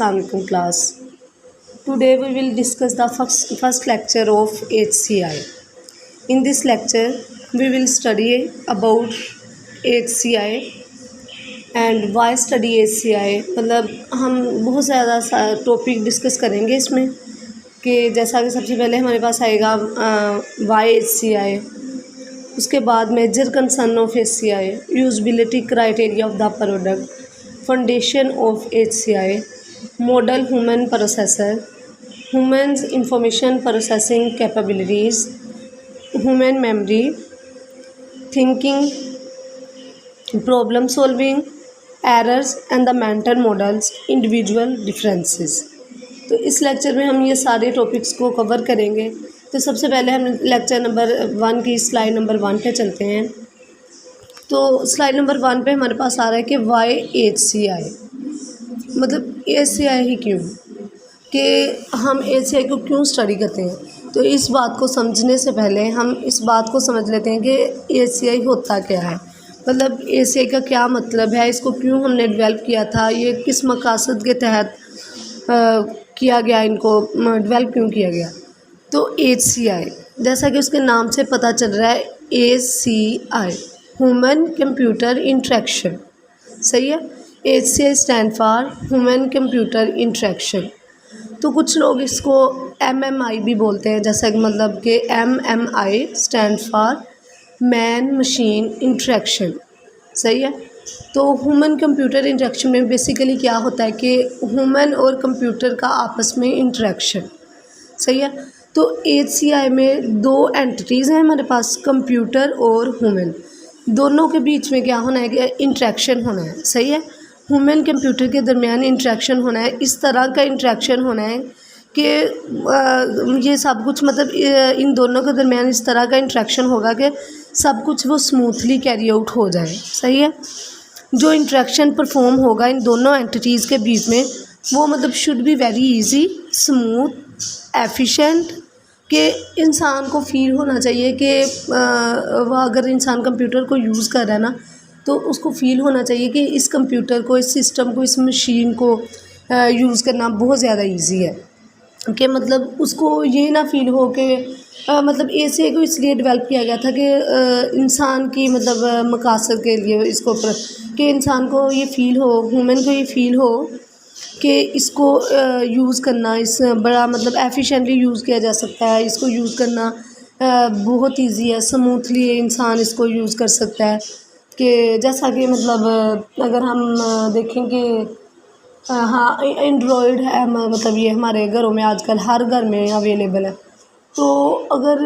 Assalamualaikum class. Today we will discuss the first lecture of HCI. In this lecture we will study about HCI and why study HCI. मतलब हम बहुत ज़्यादा topic discuss करेंगे इसमें कि जैसा कि सबसे पहले हमारे पास आएगा वाई HCI, उसके बाद major concern of HCI, usability criteria of the product, foundation of HCI, model human processor, humans information processing capabilities, human memory, thinking, problem solving, errors and the mental models, individual differences. तो इस lecture में हम ये सारे topics को cover करेंगे। तो सबसे पहले हम लेक्चर नंबर 1 की स्लाइड नंबर 1 पे चलते हैं। तो स्लाइड नंबर 1 पे हमारे पास आ रहा है कि वाई HCI, मतलब HCI ही क्यों, कि हम HCI को क्यों स्टडी करते हैं। तो इस बात को समझने से पहले हम इस बात को समझ लेते हैं कि HCI होता क्या है, मतलब HCI का क्या मतलब है, इसको क्यों हमने डेवलप किया था, ये किस मकसद के तहत किया गया, इनको डेवलप क्यों किया गया। तो HCI जैसा कि उसके नाम से पता चल रहा है, HCI ह्यूमन कंप्यूटर इंटरेक्शन, सही है। HCI stand for human computer interaction. तो कुछ लोग इसको MMI भी बोलते हैं, जैसा कि मतलब कि MMI stand for man machine interaction, सही है। तो ह्यूमन कंप्यूटर इंटरेक्शन में बेसिकली क्या होता है कि ह्यूमन और कंप्यूटर का आपस में इंटरेक्शन, सही है। तो HCI में दो एंटिटीज़ हैं हमारे पास, कंप्यूटर और ह्यूमन, दोनों के बीच में क्या होना है कि इंटरेक्शन होना है, सही है। ह्यूमन कंप्यूटर के दरमियान इंटरेक्शन होना है, इस तरह का इंटरेक्शन होना है कि ये सब कुछ मतलब इन दोनों के दरमियान इस तरह का इंटरेक्शन होगा कि सब कुछ वो स्मूथली कैरी आउट हो जाए, सही है। जो इंटरेक्शन परफॉर्म होगा इन दोनों एंटिटीज़ के बीच में वो मतलब should be very easy, smooth, efficient, कि इंसान को फील होना चाहिए कि वह अगर इंसान कंप्यूटर को यूज़ कर रहा है ना, तो उसको फील होना चाहिए कि इस कंप्यूटर को, इस सिस्टम को, इस मशीन को यूज़ करना बहुत ज़्यादा इजी है, कि मतलब उसको ये ना फील हो कि मतलब HCI को इसलिए डेवलप किया गया था कि इंसान की मतलब मकसद के लिए इसको कि इंसान को ये फील हो, ह्यूमन को ये फील हो कि इसको यूज़ करना इस बड़ा मतलब एफिशिएंटली यूज़ किया जा सकता है, इसको यूज़ करना बहुत इजी है, स्मूथली इंसान इसको यूज़ कर सकता है। कि जैसा कि मतलब अगर हम देखें कि हाँ एंड्रॉयड है, मतलब ये हमारे घरों में आजकल हर घर में अवेलेबल है। तो अगर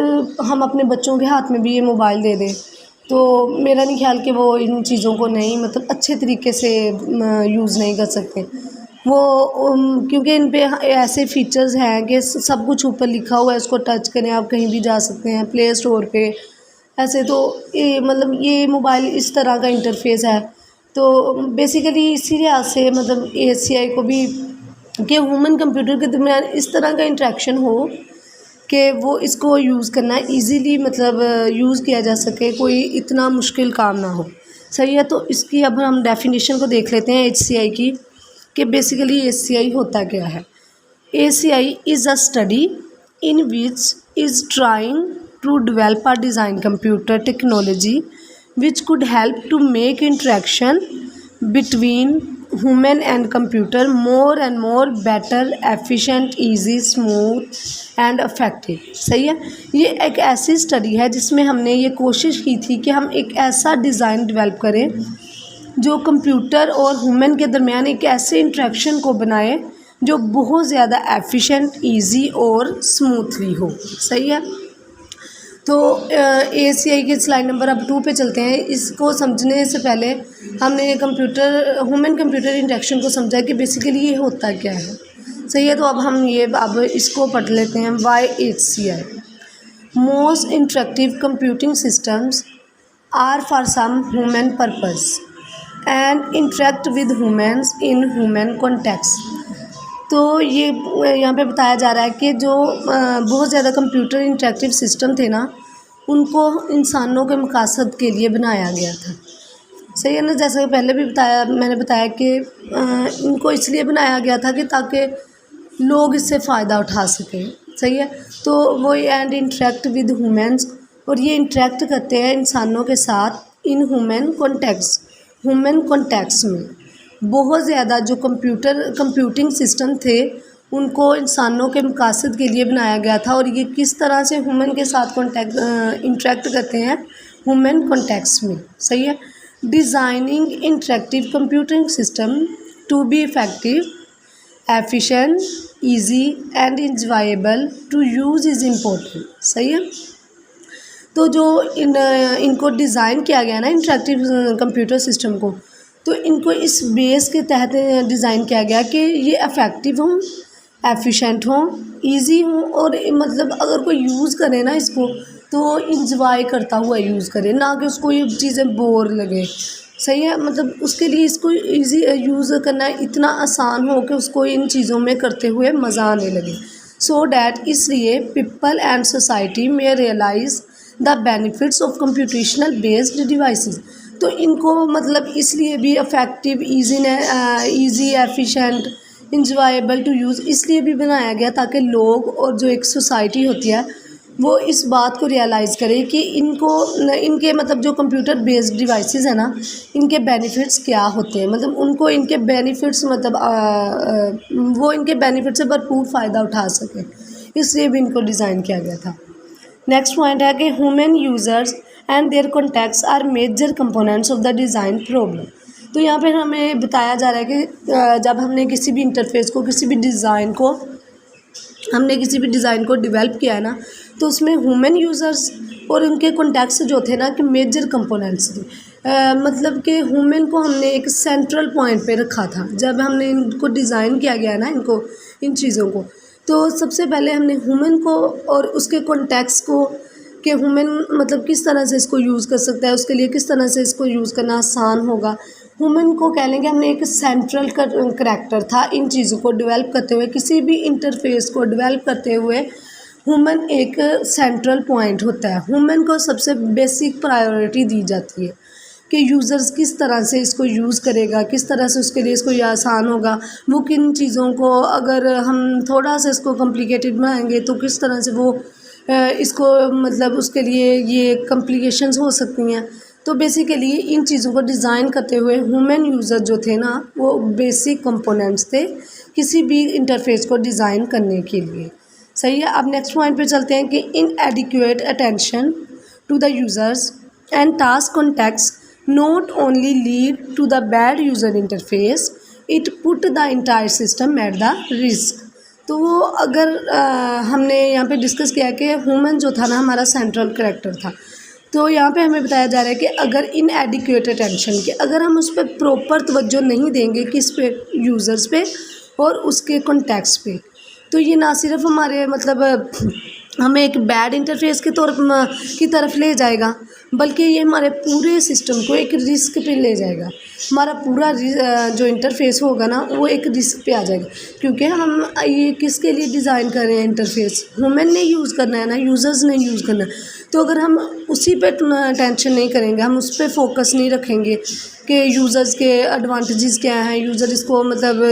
हम अपने बच्चों के हाथ में भी ये मोबाइल दे दें तो मेरा नहीं ख्याल कि वो इन चीज़ों को नहीं मतलब अच्छे तरीके से यूज़ नहीं कर सकते वो, क्योंकि इन पे ऐसे फीचर्स हैं कि सब कुछ ऊपर लिखा हुआ है, उसको टच करें आप कहीं भी जा सकते हैं, प्ले स्टोर पे ऐसे। तो ये मतलब ये मोबाइल इस तरह का इंटरफेस है। तो बेसिकली इसी लिहाज से मतलब HCI को भी कि ह्यूमन कंप्यूटर के दरमियान इस तरह का इंटरेक्शन हो कि वो इसको यूज़ करना इजीली मतलब यूज़ किया जा सके, कोई इतना मुश्किल काम ना हो, सही है। तो इसकी अब हम डेफिनेशन को देख लेते हैं HCI की, कि बेसिकली HCI होता क्या है। HCI is a study in which is trying to develop or design computer technology which could help to make interaction between human and computer more and more better, efficient, easy, smooth and effective, सही है। ये एक ऐसी study है जिसमें हमने ये कोशिश की थी कि हम एक ऐसा डिज़ाइन डेवलप करें जो कंप्यूटर और ह्यूमन के दरमियान एक ऐसे इंटरेक्शन को बनाए जो बहुत ज़्यादा एफिशिएंट, ईजी और स्मूथली हो, सही है। तो HCI की स्लाइड नंबर अब 2 पे चलते हैं। इसको समझने से पहले हमने ह्यूमन कंप्यूटर इंटरेक्शन को समझा कि बेसिकली ये होता क्या है, सही है। तो अब हम अब इसको पढ़ लेते हैं। Why HCI, most interactive computing systems are for some human purpose and interact with humans in human context. तो ये यहाँ पे बताया जा रहा है कि जो बहुत ज़्यादा कंप्यूटर इंटरेक्टिव सिस्टम थे ना, उनको इंसानों के मकसद के लिए बनाया गया था। सही है ना। जैसा कि पहले भी मैंने बताया कि इनको इसलिए बनाया गया था कि ताकि लोग इससे फ़ायदा उठा सकें। सही है। तो वो एंड इंटरेक्ट विद ह्यूमंस, और ये इंटरेक्ट करते हैं इंसानों के साथ इन ह्यूमन कॉन्टेक्स्ट में। बहुत ज़्यादा जो कंप्यूटिंग सिस्टम थे उनको इंसानों के मकासद के लिए बनाया गया था, और ये किस तरह से ह्यूमन के साथ इंटरेक्ट करते हैं ह्यूमन कॉन्टेक्स्ट में। सही है। Designing interactive computing system to be effective, efficient, easy and enjoyable to use is important. सही है। तो जो इनको डिज़ाइन किया गया ना इंटरेक्टिव कंप्यूटर सिस्टम को, तो इनको इस बेस के तहत डिज़ाइन किया गया कि ये इफ़ेक्टिव हों, एफिशिएंट हों, इजी हों, और मतलब अगर कोई यूज़ करे ना इसको तो इंजॉय करता हुआ यूज़ करे, ना कि उसको ये चीज़ें बोर लगे। सही है। मतलब उसके लिए इसको इजी यूज़ करना इतना आसान हो कि उसको इन चीज़ों में करते हुए मज़ा आने लगे। सो डैट इसलिए पीपल एंड सोसाइटी में realise the benefits of computational based devices. तो इनको मतलब इसलिए भी effective, easy, efficient, enjoyable to use इसलिए भी बनाया गया ताकि लोग और जो एक सोसाइटी होती है वो इस बात को रियलाइज़ करे कि इनके मतलब जो कंप्यूटर बेस्ड डिवाइसेस है ना, इनके बेनिफिट्स क्या होते हैं। मतलब उनको इनके बेनिफिट्स मतलब वो इनके बेनिफिट से भरपूर फ़ायदा उठा सकें, इसलिए भी इनको डिज़ाइन किया गया था। नेक्स्ट पॉइंट है कि human users and their contexts are major components of the design problem. तो यहाँ पर हमें बताया जा रहा है कि जब हमने किसी भी इंटरफेस को, किसी भी डिज़ाइन को डेवलप किया है ना, तो उसमें ह्यूमन यूज़र्स और उनके कॉन्टेक्ट्स जो थे ना कि मेजर कंपोनेंट्स थे। मतलब कि ह्यूमन को हमने एक सेंट्रल पॉइंट पे रखा था जब हमने इनको डिज़ाइन किया गया ना, इन चीज़ों को। तो सबसे पहले हमने ह्यूमन को और उसके कॉन्टेक्ट्स को कि ह्यूमन मतलब किस तरह से इसको यूज़ कर सकता है, उसके लिए किस तरह से इसको यूज़ करना आसान होगा। ह्यूमन को कह लेंगे हमने एक सेंट्रल करैक्टर था इन चीज़ों को डेवलप करते हुए, किसी भी इंटरफेस को डेवलप करते हुए ह्यूमन एक सेंट्रल पॉइंट होता है। ह्यूमन को सबसे बेसिक प्रायोरिटी दी जाती है कि यूज़र्स किस तरह से इसको यूज़ करेगा, किस तरह से उसके लिए इसको ये आसान होगा। वो किन चीज़ों को अगर हम थोड़ा सा इसको कॉम्प्लिकेटेड बनाएंगे तो किस तरह से वो इसको मतलब उसके लिए ये कॉम्प्लिकेशंस हो सकती हैं। तो बेसिकली इन चीज़ों को डिज़ाइन करते हुए ह्यूमन यूज़र जो थे ना, वो बेसिक कंपोनेंट्स थे किसी भी इंटरफेस को डिज़ाइन करने के लिए। सही है। अब नेक्स्ट पॉइंट पे चलते हैं कि inadequate attention to the users and task contexts not only lead to the bad user interface, it put the entire system at the risk. तो वो अगर हमने यहाँ पे डिस्कस किया कि ह्यूमन जो था ना हमारा सेंट्रल करैक्टर था, तो यहाँ पे हमें बताया जा रहा है कि अगर इनएडिक्वेट अटेंशन के अगर हम उस पर प्रॉपर तवज्जो नहीं देंगे किस पे, यूज़र्स पे और उसके कॉन्टेक्ट्स पे, तो ये ना सिर्फ हमारे मतलब हमें एक बैड इंटरफेस की तरफ ले जाएगा, बल्कि ये हमारे पूरे सिस्टम को एक रिस्क पे ले जाएगा। हमारा पूरा जो इंटरफेस होगा ना वो एक रिस्क पे आ जाएगा, क्योंकि हम ये किसके लिए डिज़ाइन कर रहे हैं इंटरफेस, ह्यूमन ने यूज़ करना है ना, यूज़र्स ने यूज़ करना है। तो अगर हम उसी पे टेंशन नहीं करेंगे, हम उस पर फोकस नहीं रखेंगे कि यूज़र्स के एडवांटेजेस क्या हैं, यूज़र इसको मतलब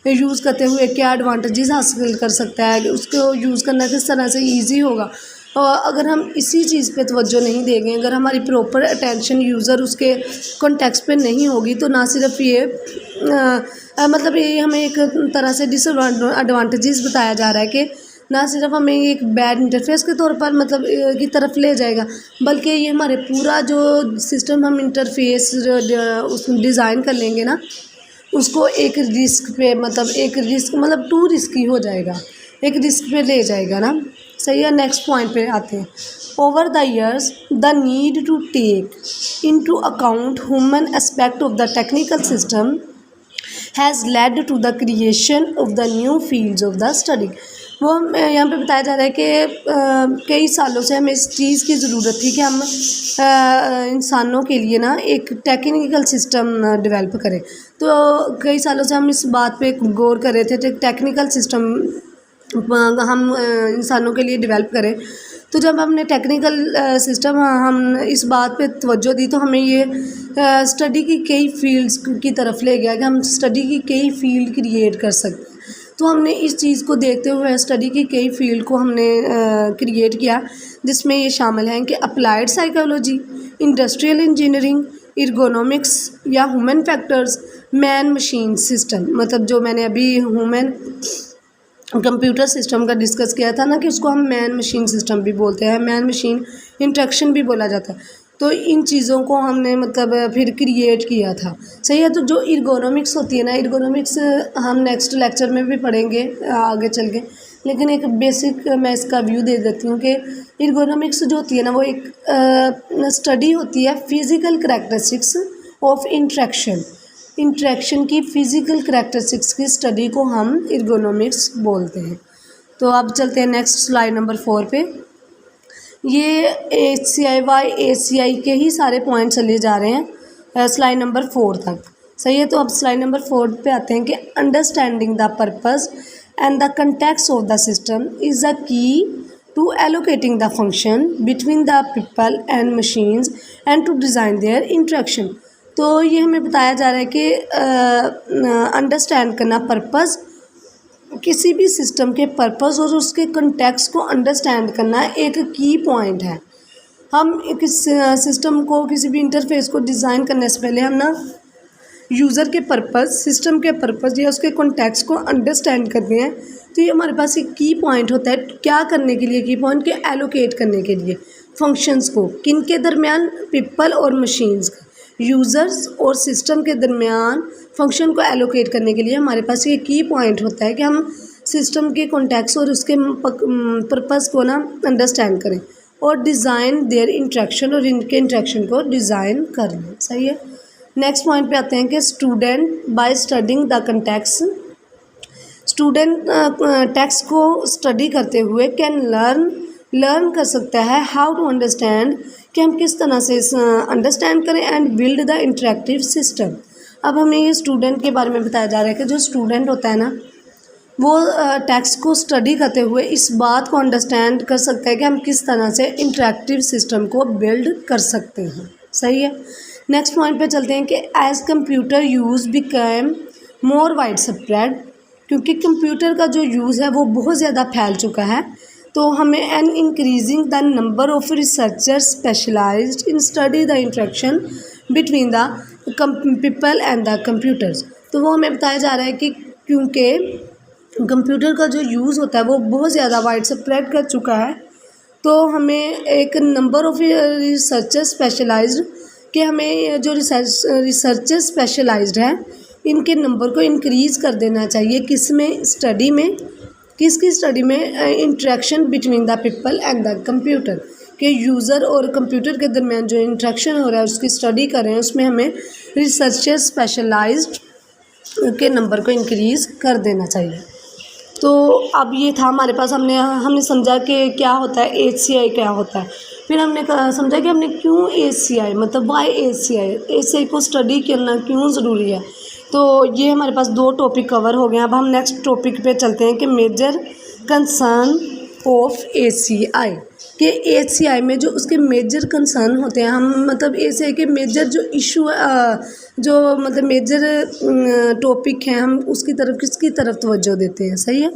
यूज़ करते हुए क्या एडवांटेजेस हासिल कर सकता है, उसको यूज़ करना किस तरह से ईजी होगा, और अगर हम इसी चीज़ पे तवज्जो नहीं देंगे, अगर हमारी प्रॉपर अटेंशन यूज़र उसके कॉन्टेक्स्ट पे नहीं होगी, तो ना सिर्फ ये मतलब ये हमें एक तरह से डिसएडवांटेजेस बताया जा रहा है कि ना सिर्फ हमें एक बैड इंटरफेस के तौर पर मतलब की तरफ ले जाएगा, बल्कि ये हमारे पूरा जो सिस्टम हम इंटरफेस उसमें डिज़ाइन कर लेंगे ना, उसको एक रिस्क पे मतलब टू रिस्की हो जाएगा, एक रिस्क पे ले जाएगा ना। सही है। नेक्स्ट पॉइंट पे आते हैं। Over the years the need to take into account human aspect of the technical system has led to the creation of the new fields of the study. वो यहाँ पे बताया जा रहा है कि कई सालों से हमें इस चीज़ की ज़रूरत थी कि हम इंसानों के लिए ना एक टेक्निकल सिस्टम डेवलप करें। तो कई सालों से हम इस बात पे गौर कर रहे थे कि टेक्निकल सिस्टम हम इंसानों के लिए डेवलप करें। तो जब हमने टेक्निकल सिस्टम हम इस बात पे तवज्जो दी तो हमें ये स्टडी की कई फील्ड्स की तरफ ले गया कि हम स्टडी की कई फील्ड क्रिएट कर सकते हैं। तो हमने इस चीज़ को देखते हुए स्टडी की कई फील्ड को हमने क्रिएट किया, जिसमें ये शामिल हैं कि applied psychology, industrial engineering, ergonomics या human factors, man machine system. मतलब जो मैंने अभी ह्यूमन कंप्यूटर सिस्टम का डिस्कस किया था ना कि उसको हम मैन मशीन सिस्टम भी बोलते हैं, मैन मशीन इंटरेक्शन भी बोला जाता है। तो इन चीज़ों को हमने मतलब फिर क्रिएट किया था। सही है। तो जो इर्गोनॉमिक्स होती है ना, इर्गोनॉमिक्स हम नेक्स्ट लेक्चर में भी पढ़ेंगे आगे चल के, लेकिन एक बेसिक मैं इसका व्यू दे देती हूँ कि इर्गोनॉमिक्स जो होती है ना वो एक स्टडी होती है फिज़िकल करैक्टरिस्टिक्स ऑफ इंट्रैक्शन की फ़िज़िकल करैक्टरिस्टिक्स की स्टडी को हम इर्गोनॉमिक्स बोलते हैं। तो अब चलते हैं नेक्स्ट स्लाइड नंबर 4 पे। ये HCI ACI के ही सारे पॉइंट चले जा रहे हैं स्लाइड नंबर 4 तक। सही है। तो अब स्लाइड नंबर 4 पे आते हैं कि understanding the purpose and the context of the system is the key to allocating the function between the people and machines and to design their interaction. तो ये हमें बताया जा रहा है कि अंडरस्टैंड करना पर्पस, किसी भी सिस्टम के पर्पस और उसके कंटेक्स्ट को अंडरस्टैंड करना एक की पॉइंट है। हम किस सिस्टम को, किसी भी इंटरफेस को डिज़ाइन करने से पहले हम ना यूज़र के पर्पस, सिस्टम के पर्पस या उसके कंटेक्स्ट को अंडरस्टैंड करते हैं। तो ये हमारे पास एक की पॉइंट होता है। क्या करने के लिए की पॉइंट के एलोकेट करने के लिए फंक्शंस को, किन के दरमियान, पीपल और मशीन्स का, यूज़र्स और सिस्टम के दरमियान फंक्शन को एलोकेट करने के लिए हमारे पास ये की पॉइंट होता है कि हम सिस्टम के कॉन्टेक्स्ट और उसके पर्पस को ना अंडरस्टैंड करें और डिज़ाइन देयर इंट्रैक्शन, और इनके इंट्रैक्शन को डिज़ाइन करें। सही है। नेक्स्ट पॉइंट पे आते हैं कि student by studying the context, student text को स्टडी करते हुए कैन लर्न कर सकता है हाउ टू अंडरस्टैंड, कि हम किस तरह से अंडरस्टैंड करें and build the interactive system. अब हमें ये स्टूडेंट के बारे में बताया जा रहा है कि जो स्टूडेंट होता है ना वो टेक्स्ट को स्टडी करते हुए इस बात को अंडरस्टैंड कर सकता है कि हम किस तरह से इंटरेक्टिव सिस्टम को बिल्ड कर सकते हैं। सही है। नेक्स्ट पॉइंट पे चलते हैं कि as computer use become more widespread, क्योंकि कंप्यूटर का जो यूज़ है वो बहुत ज़्यादा फैल चुका है, तो हमें an increasing the number of researchers specialised in study the interaction between the people and the computers. तो वो हमें बताया जा रहा है कि क्योंकि कंप्यूटर का जो यूज़ होता है वो बहुत ज़्यादा वाइड स्प्रेड कर चुका है, तो हमें एक नंबर ऑफ रिसर्चर्स स्पेशलाइज्ड, कि हमें जो रिसर्चर्स स्पेशलाइज्ड हैं इनके नंबर को इंक्रीज़ कर देना चाहिए। किस में? स्टडी में। किसकी स्टडी में? Interaction between the people and the computer, के यूज़र और कंप्यूटर के दरमियान जो इंट्रैक्शन हो रहा है उसकी स्टडी कर रहे हैं, उसमें हमें रिसर्चर्स स्पेशलाइज्ड के नंबर को इंक्रीज़ कर देना चाहिए। तो अब ये था हमारे पास, हमने समझा कि क्या होता है HCI, क्या होता है। फिर हमने समझा कि हमने क्यों HCI, मतलब वाई HCI को स्टडी करना क्यों ज़रूरी है। तो ये हमारे पास 2 टॉपिक कवर हो गए। अब हम नेक्स्ट टॉपिक पे चलते हैं कि मेजर कंसर्न ऑफ HCI, कि HCI में जो उसके मेजर कंसर्न होते हैं, हम मतलब HCI के मेजर जो इशू, जो मतलब मेजर टॉपिक हैं, हम उसकी तरफ किसकी तरफ तवज्जो देते हैं। सही है।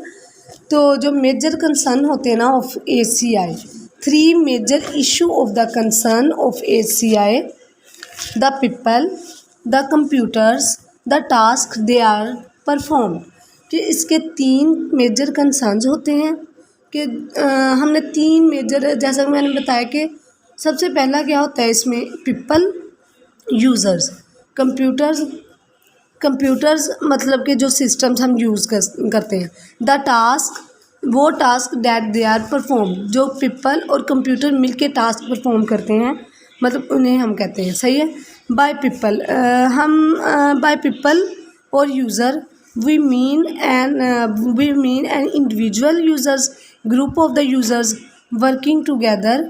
तो जो मेजर कंसर्न होते हैं ना of HCI, 3 major issue of the concern of HCI, the people, the computers, the task they are perform. कि इसके 3 मेजर कंसर्न्स होते हैं कि हमने 3 मेजर, जैसा कि मैंने बताया कि सबसे पहला क्या होता है इसमें, पीपल, यूज़र्स, कंप्यूटर्स मतलब कि जो सिस्टम्स हम यूज़ करते हैं, द टास्क, वो task that they are perform, जो पीपल और कंप्यूटर मिलके टास्क परफॉर्म करते हैं, मतलब उन्हें हम कहते हैं। सही है। बाय पीपल, हम बाय पीपल और user we mean an individual users, group of the users working together,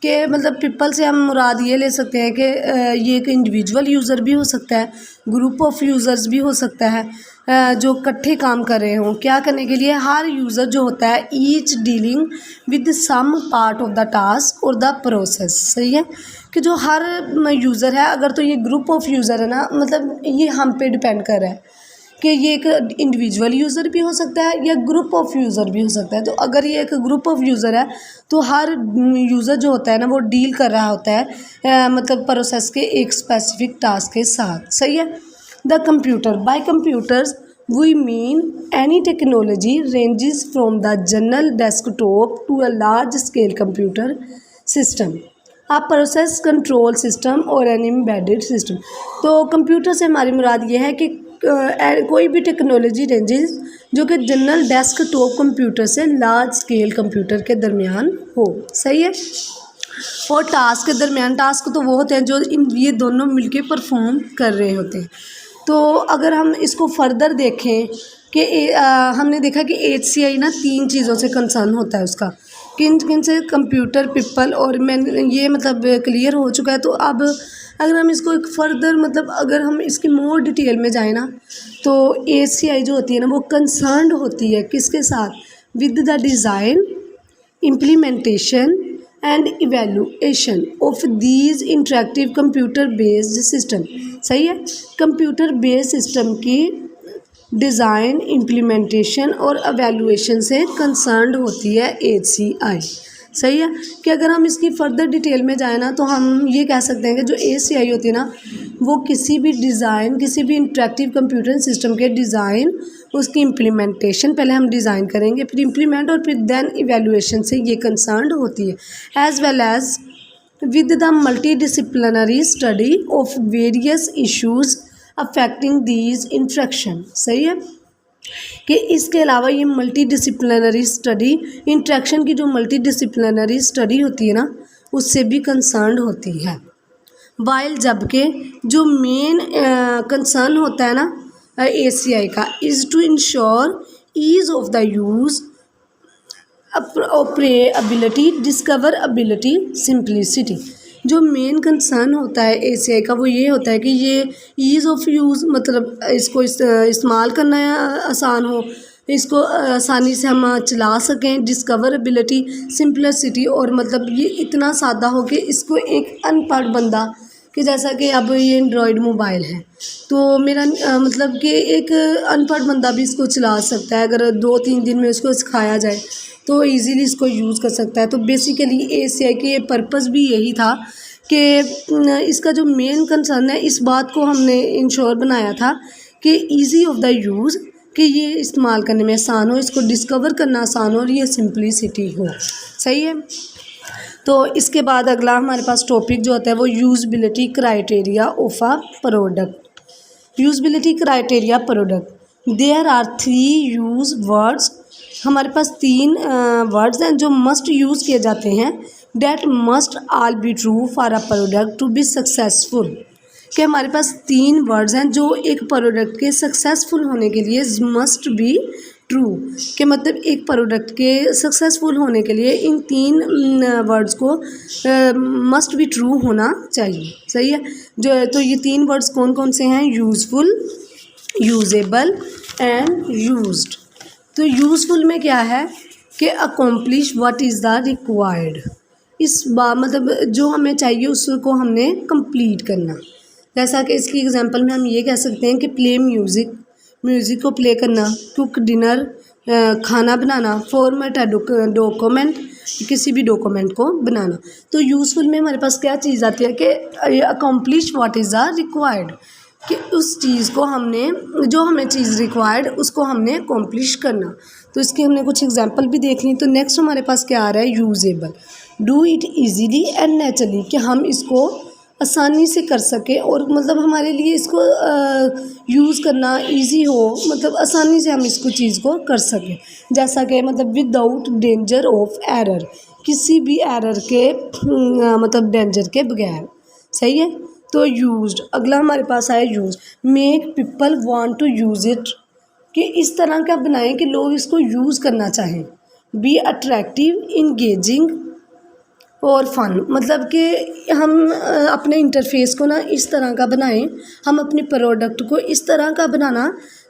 के मतलब पीपल से हम मुराद ये ले सकते हैं कि ये एक इंडिविजुअल यूज़र भी हो सकता है, ग्रुप ऑफ यूज़र्स भी हो सकता है, जो इकट्ठे काम कर रहे हों, क्या करने के लिए, हर यूज़र जो होता है each dealing with some part of the task और द प्रोसेस। सही है कि जो हर यूज़र है, अगर तो ये ग्रुप ऑफ यूज़र है ना, मतलब ये हम पे डिपेंड कर रहा है कि ये एक इंडिविजुअल यूज़र भी हो सकता है या ग्रुप ऑफ यूज़र भी हो सकता है। तो अगर ये एक ग्रुप ऑफ यूज़र है तो हर यूज़र जो होता है ना वो डील कर रहा होता है मतलब प्रोसेस के एक स्पेसिफिक टास्क के साथ। सही है। The computer, by computers we mean any technology ranges from the general desktop to a large scale computer system, a process control system और एन एम्बेडेड सिस्टम। तो कंप्यूटर से हमारी मुराद ये है कि कोई भी टेक्नोलॉजी रेंजेस जो कि जनरल डेस्कटॉप कंप्यूटर से लार्ज स्केल कंप्यूटर के दरमियान हो। सही है। और टास्क के दरमियान, टास्क तो वो होते हैं जो ये दोनों मिलके परफॉर्म कर रहे होते हैं। तो अगर हम इसको फर्दर देखें कि हमने देखा कि HCI ना 3 चीज़ों से कंसर्न होता है उसका, किन किन से, कंप्यूटर, पीपल और मैन, ये मतलब क्लियर हो चुका है। तो अब अगर हम इसको एक फर्दर मतलब अगर हम इसकी मोर डिटेल में जाए ना, तो HCI जो होती है ना वो कंसर्न्ड होती है किसके साथ, with the design, implementation and evaluation of these interactive computer based system. सही है। कंप्यूटर बेस्ड सिस्टम की डिज़ाइन, इम्प्लीमेंटेशन और एवेलुएशन से कंसर्न्ड होती है HCI। सही है कि अगर हम इसकी फर्दर डिटेल में जाए ना तो हम ये कह सकते हैं कि जो HCI होती है ना वो किसी भी डिज़ाइन, किसी भी इंटरेक्टिव कंप्यूटर सिस्टम के डिज़ाइन, उसकी इम्प्लीमेंटेशन, पहले हम डिज़ाइन करेंगे फिर इम्प्लीमेंट और फिर देन इवेलुएशन से ये कंसर्न्ड होती है, as well as with the multidisciplinary study of various issues affecting these interaction. सही है कि इसके अलावा ये मल्टीडिसिप्लिनरी स्टडी, इंट्रैक्शन की जो मल्टीडिसिप्लिनरी स्टडी होती है ना उससे भी कंसर्न्ड होती है। वाइल जबकि जो मेन कंसर्न होता है ना HCI का, is to ensure ease of the use, operability, discoverability, simplicity. जो मेन कंसर्न होता है HCI का वो ये होता है कि ये ईज़ ऑफ यूज़, मतलब इसको इस्तेमाल करना आसान हो, इसको आसानी से हम चला सकें, डिस्कवरेबिलिटी, सिंप्लिसिटी, और मतलब ये इतना सादा हो कि इसको एक अनपढ़ बंदा, कि जैसा कि अब ये एंड्रॉयड मोबाइल है तो मेरा मतलब कि एक अनपढ़ बंदा भी इसको चला सकता है, अगर 2-3 दिन में इसको सिखाया जाए तो इजीली इसको यूज़ कर सकता है। तो बेसिकली HCI के पर्पस भी यही था कि इसका जो मेन कंसर्न है, इस बात को हमने इंश्योर बनाया था कि इजी ऑफ द यूज़, कि ये इस्तेमाल करने में आसान हो, इसको डिस्कवर करना आसान हो और ये सिंप्लिसिटी हो। सही है। तो इसके बाद अगला हमारे पास टॉपिक जो होता है वो usability criteria of a product. Usability criteria product, there are 3 use words. हमारे पास 3 वर्ड्स हैं जो मस्ट यूज़ किए जाते हैं, that must all be true for a product to be successful. कि हमारे पास 3 वर्ड्स हैं जो एक प्रोडक्ट के सक्सेसफुल होने के लिए मस्ट बी ट्रू, के मतलब एक प्रोडक्ट के सक्सेसफुल होने के लिए इन 3 वर्ड्स को मस्ट बी ट्रू होना चाहिए। सही है। जो तो ये 3 वर्ड्स कौन कौन से हैं, यूज़फुल, यूजेबल एंड यूज्ड। तो यूज़फुल में क्या है कि accomplish what is the required, इस बात मतलब जो हमें चाहिए उसको हमने कंप्लीट करना। जैसा कि इसकी एग्जांपल में हम ये कह सकते हैं कि प्ले म्यूज़िक, म्यूज़िक को प्ले करना, कुक डिनर, खाना बनाना, फॉर्मेट डॉक्यूमेंट, किसी भी डॉक्यूमेंट को बनाना। तो यूज़फुल में हमारे पास क्या चीज़ आती है कि accomplish what is the required, कि उस चीज़ को हमने, जो हमें चीज़ रिक्वायर्ड उसको हमने अकॉम्प्लिश करना। तो इसके हमने कुछ एग्जांपल भी देख ली। तो नेक्स्ट हमारे पास क्या आ रहा है, usable, do it easily and naturally, कि हम इसको आसानी से कर सके और मतलब हमारे लिए इसको यूज़ करना इजी हो, मतलब आसानी से हम इसको चीज़ को कर सकें। जैसा कि मतलब विदाउट डेंजर ऑफ एरर, किसी भी एरर के मतलब डेंजर के बगैर। सही है। तो यूज्ड, अगला हमारे पास आया use, make people want to use it, कि इस तरह का बनाएं कि लोग इसको यूज़ करना चाहें। बी अट्रैक्टिव, इंगेजिंग और फन, मतलब कि हम अपने इंटरफेस को ना इस तरह का बनाएं, हम अपने प्रोडक्ट को इस तरह का बनाना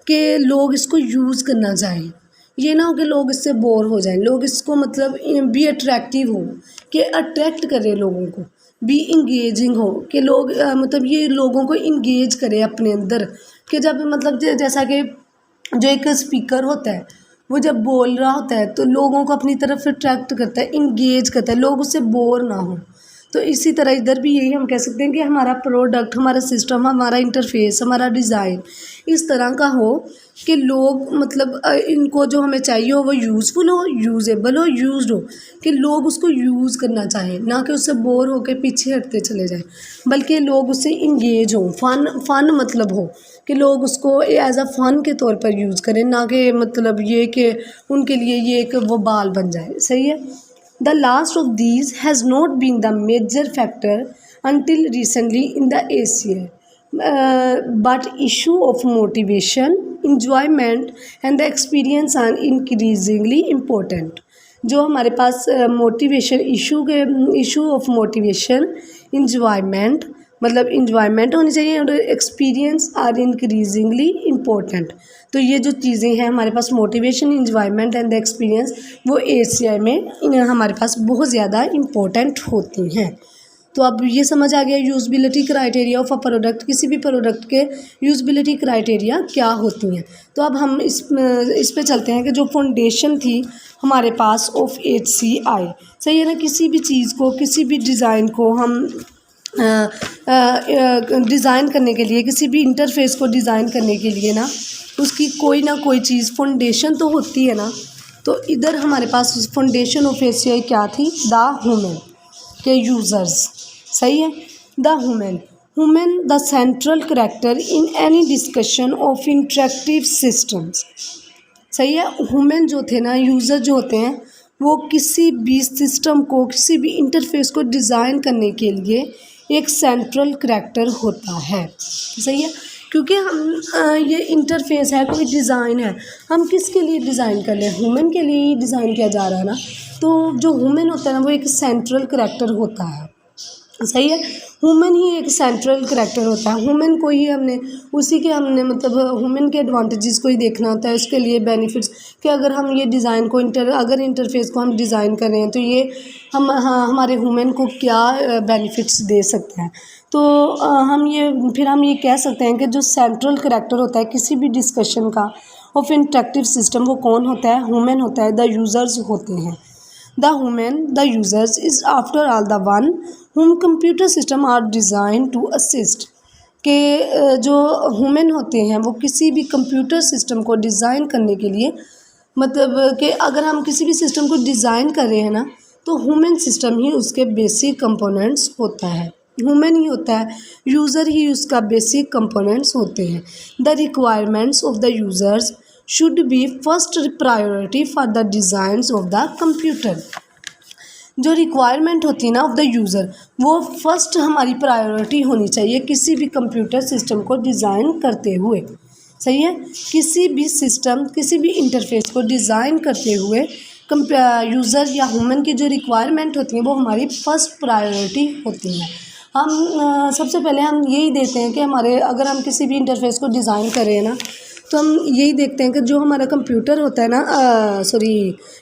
कि लोग इसको यूज़ करना चाहें, ये ना हो कि लोग इससे बोर हो जाएं, लोग इसको मतलब बी अट्रैक्टिव हो, कि अट्रैक्ट करे लोगों को, बी इंगेजिंग हो, कि लोग मतलब ये लोगों को इंगेज करे अपने अंदर, कि जब मतलब जैसा कि जो एक स्पीकर होता है वो जब बोल रहा होता है तो लोगों को अपनी तरफ अट्रैक्ट करता है, इंगेज करता है, लोग उससे बोर ना हो। तो इसी तरह इधर भी यही हम कह सकते हैं कि हमारा प्रोडक्ट, हमारा सिस्टम, हमारा इंटरफेस, हमारा डिज़ाइन इस तरह का हो कि लोग मतलब इनको जो हमें चाहिए हो वो यूज़फुल हो, यूजेबल हो, यूज्ड हो, कि लोग उसको यूज़ करना चाहें, ना कि उससे बोर होकर पीछे हटते चले जाएं, बल्कि लोग उससे इंगेज हों, फ़न मतलब हो कि लोग उसको एज अ फ़न के तौर पर यूज़ करें, ना कि मतलब ये कि उनके लिए ये एक वो बाल बन जाए। सही है। The last of these has not been the major factor until recently in the ACI, but issue of motivation, enjoyment and the experience are increasingly important. जो हमारे पास motivation issue of motivation, enjoyment मतलब enjoyment होनी चाहिए और experience are increasingly important. तो ये जो चीज़ें हैं हमारे पास motivation, enjoyment and the experience, वो ACI में हमारे पास बहुत ज़्यादा इम्पोर्टेंट होती हैं। तो अब ये समझ आ गया यूज़बिलिटी क्राइटेरिया ऑफ अ प्रोडक्ट, किसी भी प्रोडक्ट के यूज़बिलिटी क्राइटेरिया क्या होती हैं। तो अब हम इस पे चलते हैं कि जो फाउंडेशन थी हमारे पास ऑफ HCI, सही है ना, किसी भी चीज़ को, किसी भी डिज़ाइन को हम डिज़ाइन करने के लिए, किसी भी इंटरफेस को डिज़ाइन करने के लिए ना उसकी कोई ना कोई चीज़ फाउंडेशन तो होती है ना। तो इधर हमारे पास फाउंडेशन ऑफ HCI क्या थी, द ह्यूमन के यूज़र्स। सही है। The human the central character in any discussion of interactive systems. सही है। ह्यूमन जो थे ना, यूज़र जो होते हैं, वो किसी भी सिस्टम को, किसी भी इंटरफेस को डिज़ाइन करने के लिए एक सेंट्रल कैरेक्टर होता है। सही है। क्योंकि हम ये इंटरफेस है, कोई डिज़ाइन है, हम किसके लिए डिज़ाइन कर रहे हैं, ह्यूमन के लिए ही डिज़ाइन किया जा रहा है ना। तो जो ह्यूमन होता है ना वो एक सेंट्रल कैरेक्टर होता है। सही है। ह्यूमन ही एक सेंट्रल कैरेक्टर होता है, ह्यूमन को ही हमने उसी के हमने मतलब ह्यूमन के एडवांटेजेस को ही देखना होता है, उसके लिए बेनिफिट्स कि अगर हम ये डिज़ाइन को अगर इंटरफेस को हम डिज़ाइन कर रहे हैं तो ये हमारे ह्यूमन को क्या बेनिफिट्स दे सकते हैं। तो हम ये कह सकते हैं कि जो सेंट्रल कैरेक्टर होता है किसी भी डिस्कशन का ऑफ इंटरेक्टिव सिस्टम, वो कौन होता है, ह्यूमन होता है, द यूज़र्स होते हैं। The human, the users, is after all the one whom computer system are designed to assist। के जो ह्यूमन होते हैं वो किसी भी कंप्यूटर सिस्टम को डिज़ाइन करने के लिए, मतलब कि अगर हम किसी भी सिस्टम को डिज़ाइन कर रहे हैं ना तो ह्यूमन सिस्टम ही उसके बेसिक कंपोनेंट्स होता है, ह्यूमन ही होता है, यूज़र ही उसका बेसिक कंपोनेंट्स होते हैं। The requirements of the users should be first priority for the designs of the computer। जो रिक्वायरमेंट होती है ना ऑफ द यूज़र, वो फर्स्ट हमारी प्रायोरिटी होनी चाहिए किसी भी कंप्यूटर सिस्टम को डिज़ाइन करते हुए। सही है। किसी भी सिस्टम, किसी भी इंटरफेस को डिज़ाइन करते हुए यूज़र या ह्यूमन की जो रिक्वायरमेंट होती है वो हमारी फर्स्ट प्रायोरिटी होती है। हम सबसे पहले हम यही देखते हैं कि अगर हम किसी भी इंटरफेस को डिज़ाइन कर रहे हैं ना तो हम यही देखते हैं कि जो हमारा कंप्यूटर होता है ना,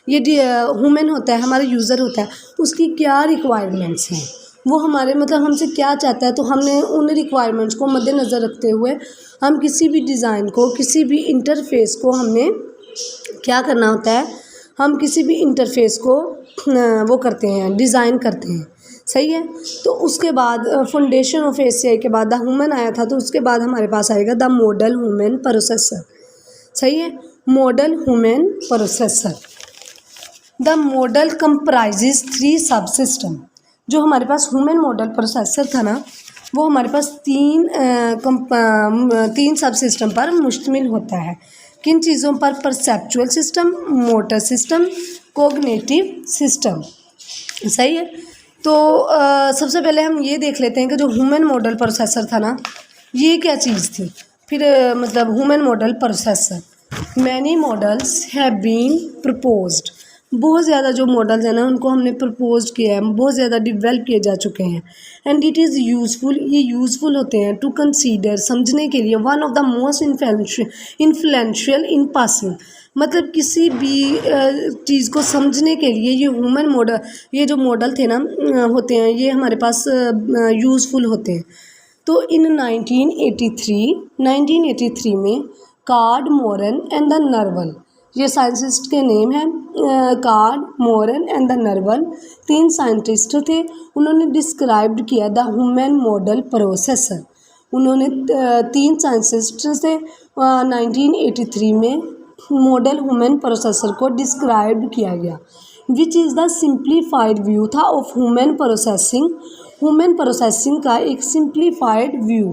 ये ह्यूमन होता है, हमारा यूज़र होता है, उसकी क्या रिक्वायरमेंट्स हैं, वो हमारे मतलब हमसे क्या चाहता है। तो हमने उन रिक्वायरमेंट्स को मद्देनज़र रखते हुए हम किसी भी डिज़ाइन को, किसी भी इंटरफेस को हमने क्या करना होता है, हम किसी भी इंटरफेस को वो करते हैं, डिज़ाइन करते हैं। सही है। तो उसके बाद फाउंडेशन ऑफ HCI के बाद द ह्यूमन आया था, तो उसके बाद हमारे पास आएगा द मॉडल ह्यूमन प्रोसेसर। सही है। Model human processor. The model comprises 3 सब सिस्टम। जो हमारे पास ह्यूमन मॉडल प्रोसेसर था ना वो हमारे पास तीन सब सिस्टम पर मुश्तमिल होता है। किन चीज़ों पर, perceptual system, motor system, cognitive system. सही है। तो सबसे पहले हम ये देख लेते हैं कि जो ह्यूमन मॉडल प्रोसेसर था ना ये क्या चीज़ थी। फिर मतलब human model processor, many models have been proposed बहुत ज़्यादा जो मॉडल्स हैं ना उनको हमने प्रपोज किया है, बहुत ज़्यादा डिवेल्प किए जा चुके हैं। एंड इट इज़ यूज़फुल, ये यूज़फुल होते हैं टू कंसीडर, समझने के लिए, one of the most influential in passing, मतलब किसी भी चीज़ को समझने के लिए ये ह्यूमन मॉडल, ये जो मॉडल थे ना होते हैं, ये हमारे पास यूज़फुल होते हैं। तो इन 1983 में Card, Moran and the Newell, ये साइंटिस्ट के नेम हैं, Card, Moran and the Newell, 3 scientist थे। उन्होंने डिस्क्राइब्ड किया द ह्यूमन मॉडल प्रोसेसर। उन्होंने 3 साइंटिस्ट से 1983 में मॉडल ह्यूमन प्रोसेसर को डिस्क्राइब किया गया, which is the simplified view था of human processing. Human processing का एक simplified view.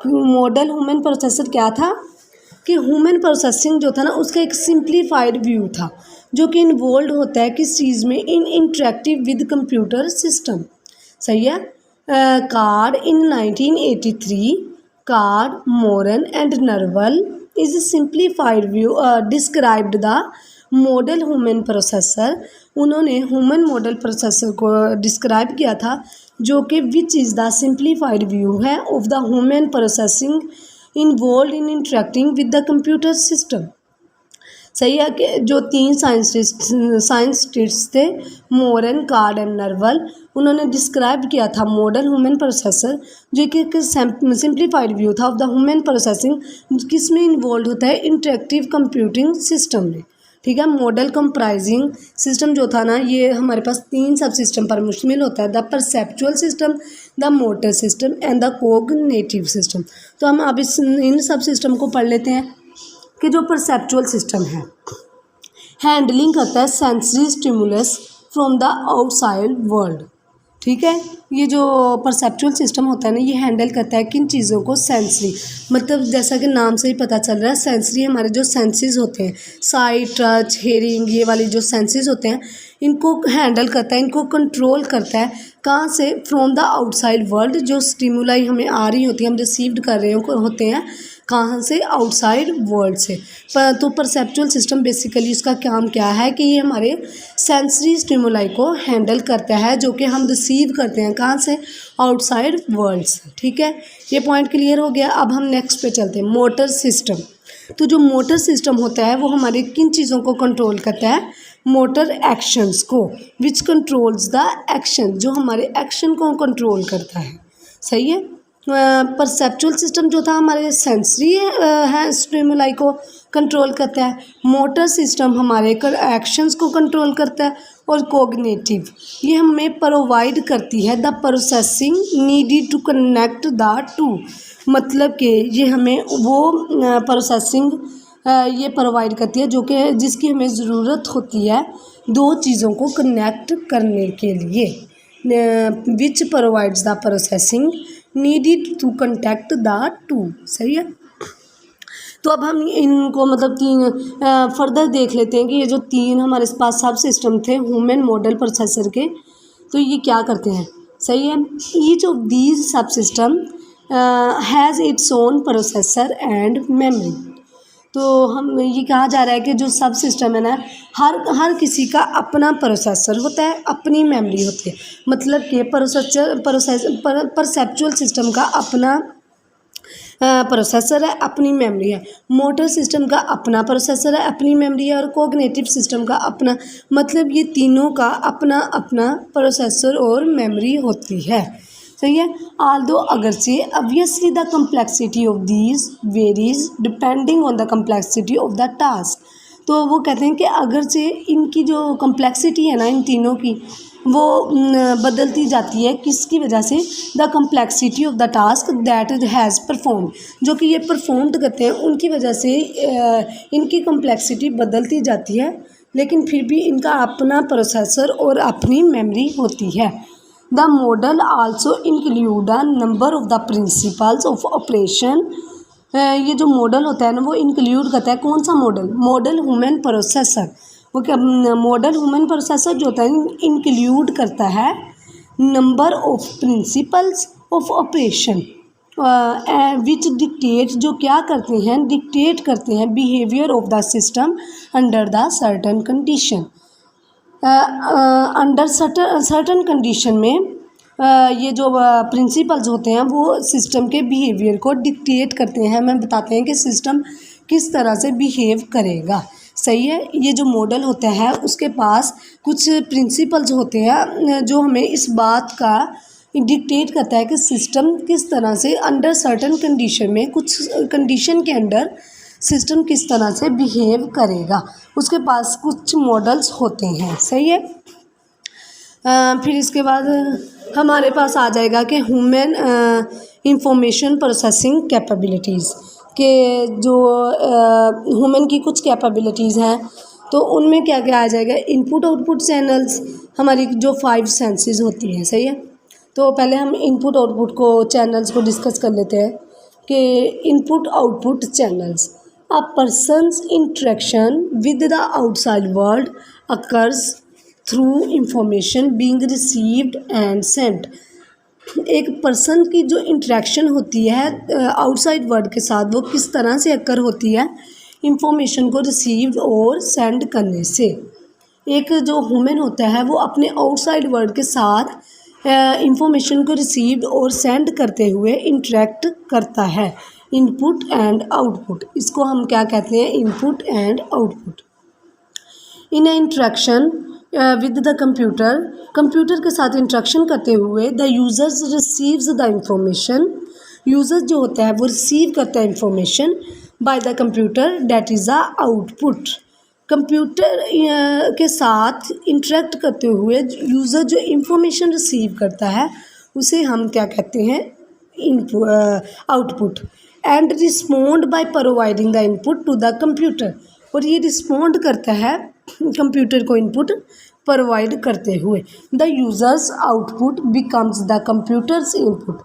Model human processor क्या था कि ह्यूमन प्रोसेसिंग जो था ना उसका एक सिंप्लीफाइड व्यू था, जो कि इन्वॉल्व होता है किस चीज़ में, in interactive with computer system. सही है। Card in 1983, Card, Moran and Newell is simplified view described the model human processor. उन्होंने ह्यूमन मॉडल प्रोसेसर को डिस्क्राइब किया था, जो कि which is the simplified view है of the human processing involve in interacting with the computer system. सही है कि जो 3 साइंटिस्ट थे, मोरन, कार्ड एंड नर्वल, उन्होंने डिस्क्राइब किया था मॉडल ह्यूमन प्रोसेसर, जो कि सिंप्लीफाइड व्यू था ऑफ द ह्यूमन प्रोसेसिंग, किसमें इन्वॉल्व होता है, इंटरेक्टिव कंप्यूटिंग सिस्टम में। ठीक है। मॉडल कंप्राइजिंग सिस्टम जो था ना, ये हमारे पास 3 सब सिस्टम पर मुश्तमिल होता है, the perceptual system, the motor system and the cognitive system. तो हम अब इन सब सिस्टम को पढ़ लेते हैं कि जो परसेप्चुअल सिस्टम है, हैंडलिंग करता है sensory stimulus from the outside world. ठीक है। ये जो परसेप्चुअल सिस्टम होता है ना, ये हैंडल करता है किन चीज़ों को, सेंसरी, मतलब जैसा कि नाम से ही पता चल रहा है, सेंसरी हमारे जो सेंसेस होते हैं, साइट, टच, हेयरिंग, ये वाले जो सेंसेस होते हैं, इनको हैंडल करता है, इनको कंट्रोल करता है। कहाँ से, फ्रॉम द आउटसाइड वर्ल्ड, जो स्टिमुलाई हमें आ रही होती है, हम रिसीव्ड कर रहे होते हैं, कहाँ से, आउटसाइड वर्ल्ड से। तो परसेप्चुअल सिस्टम बेसिकली उसका काम क्या है कि ये हमारे सेंसरी स्टिमुलाई को हैंडल करता है, जो कि हम रिसीव करते हैं कहाँ से, आउटसाइड वर्ल्ड से। ठीक है। ये पॉइंट क्लियर हो गया। अब हम नेक्स्ट पे चलते हैं, मोटर सिस्टम। तो जो मोटर सिस्टम होता है वो हमारे किन चीज़ों को कंट्रोल करता है, मोटर एक्शंस को, विच कंट्रोल्स द एक्शन, जो हमारे एक्शन को कंट्रोल करता है। सही है। परसेप्चुअल सिस्टम जो था हमारे सेंसरी है, स्टिमुलाई को कंट्रोल करता है। मोटर सिस्टम हमारे एक्शंस को कंट्रोल करता है। और कोग्निटिव, ये हमें प्रोवाइड करती है the processing needed to connect the two, मतलब कि ये हमें वो प्रोसेसिंग ये प्रोवाइड करती है जो कि जिसकी हमें ज़रूरत होती है 2 चीज़ों को कनेक्ट करने के लिए, which provides the processing needed to connect the two. सही है। तो अब हम इनको मतलब 3 फर्दर देख लेते हैं कि ये जो 3 हमारे पास सब सिस्टम थे ह्यूमन मॉडल प्रोसेसर के, तो ये क्या करते हैं। सही है। Each of these sub system has its own processor and memory. तो हम ये कहा जा रहा है कि जो सब सिस्टम है ना, हर किसी का अपना प्रोसेसर होता है, अपनी मेमोरी होती है, मतलब कि परसेप्चुअल सिस्टम का अपना प्रोसेसर है, अपनी मेमोरी है। मोटर सिस्टम का अपना प्रोसेसर है, अपनी मेमोरी है। और कोग्निटिव सिस्टम का अपना, मतलब ये तीनों का अपना अपना प्रोसेसर और मेमोरी होती है। सही है। आल्दो अगरचे obviously the complexity of these varies depending on the complexity of the task. तो वो कहते हैं कि अगरचे इनकी जो कम्प्लेक्सिटी है ना, इन तीनों की, वो बदलती जाती है किसकी वजह से, the complexity of the task that has perform, जो कि ये परफॉर्म्ड करते हैं उनकी वजह से इनकी कम्प्लेक्सिटी बदलती जाती है, लेकिन फिर भी इनका अपना प्रोसेसर और अपनी मेमोरी होती है। The model also include a number of the principles of operation. ये जो मॉडल होता है ना, वो इंक्लूड करता है कौन सा मॉडल, मॉडल ह्यूमन प्रोसेसर। वो क्या, मॉडल ह्यूमन प्रोसेसर जो होता है इंक्लूड करता है number of principles of operation, which dictate, जो क्या करते हैं, डिक्टेट करते हैं behaviour of the system under the certain condition. Under certain condition में ये जो प्रिंसिपल्स होते हैं वो सिस्टम के बिहेवियर को डिक्टेट करते हैं, हमें बताते हैं कि सिस्टम किस तरह से बिहेव करेगा। सही है। ये जो मॉडल होता है उसके पास कुछ प्रिंसिपल्स होते हैं जो हमें इस बात का डिक्टेट करता है कि सिस्टम किस तरह से अंडर सर्टन कंडीशन में, कुछ कंडीशन के अंडर सिस्टम किस तरह से बिहेव करेगा। उसके पास कुछ मॉडल्स होते हैं। सही है। फिर इसके बाद हमारे पास आ जाएगा कि ह्यूमन इंफॉर्मेशन प्रोसेसिंग कैपेबिलिटीज़, के जो ह्यूमन की कुछ कैपेबिलिटीज़ हैं तो उनमें क्या क्या आ जाएगा। इनपुट आउटपुट चैनल्स, हमारी जो 5 सेंसेस होती हैं। सही है। तो पहले हम इनपुट आउटपुट को चैनल्स को डिस्कस कर लेते हैं कि input output channels, a person's interaction with the outside world occurs through information being received and sent. एक पर्सन की जो इंटरेक्शन होती है आउटसाइड वर्ल्ड के साथ वो किस तरह से अकर होती है, इंफॉर्मेशन को रिसीव और सेंड करने से। एक जो ह्यूमन होता है वो अपने आउटसाइड वर्ल्ड के साथ इंफॉर्मेशन को रिसीव और सेंड करते हुए इंटरेक्ट करता है। इनपुट एंड आउटपुट, इसको हम क्या कहते हैं, input and output. In interaction with the computer, computer के साथ इंटरेक्शन करते हुए the users receives the information, user जो होता है वो रिसीव करता है information by the computer, that is the output. Computer के साथ इंटरेक्ट करते हुए यूज़र जो इंफॉर्मेशन रिसीव करता है उसे हम क्या कहते हैं, output. And respond by providing the input to the computer, और ये रिस्पोंड करता है कंप्यूटर को इनपुट प्रोवाइड करते हुए। The users output becomes the computers input,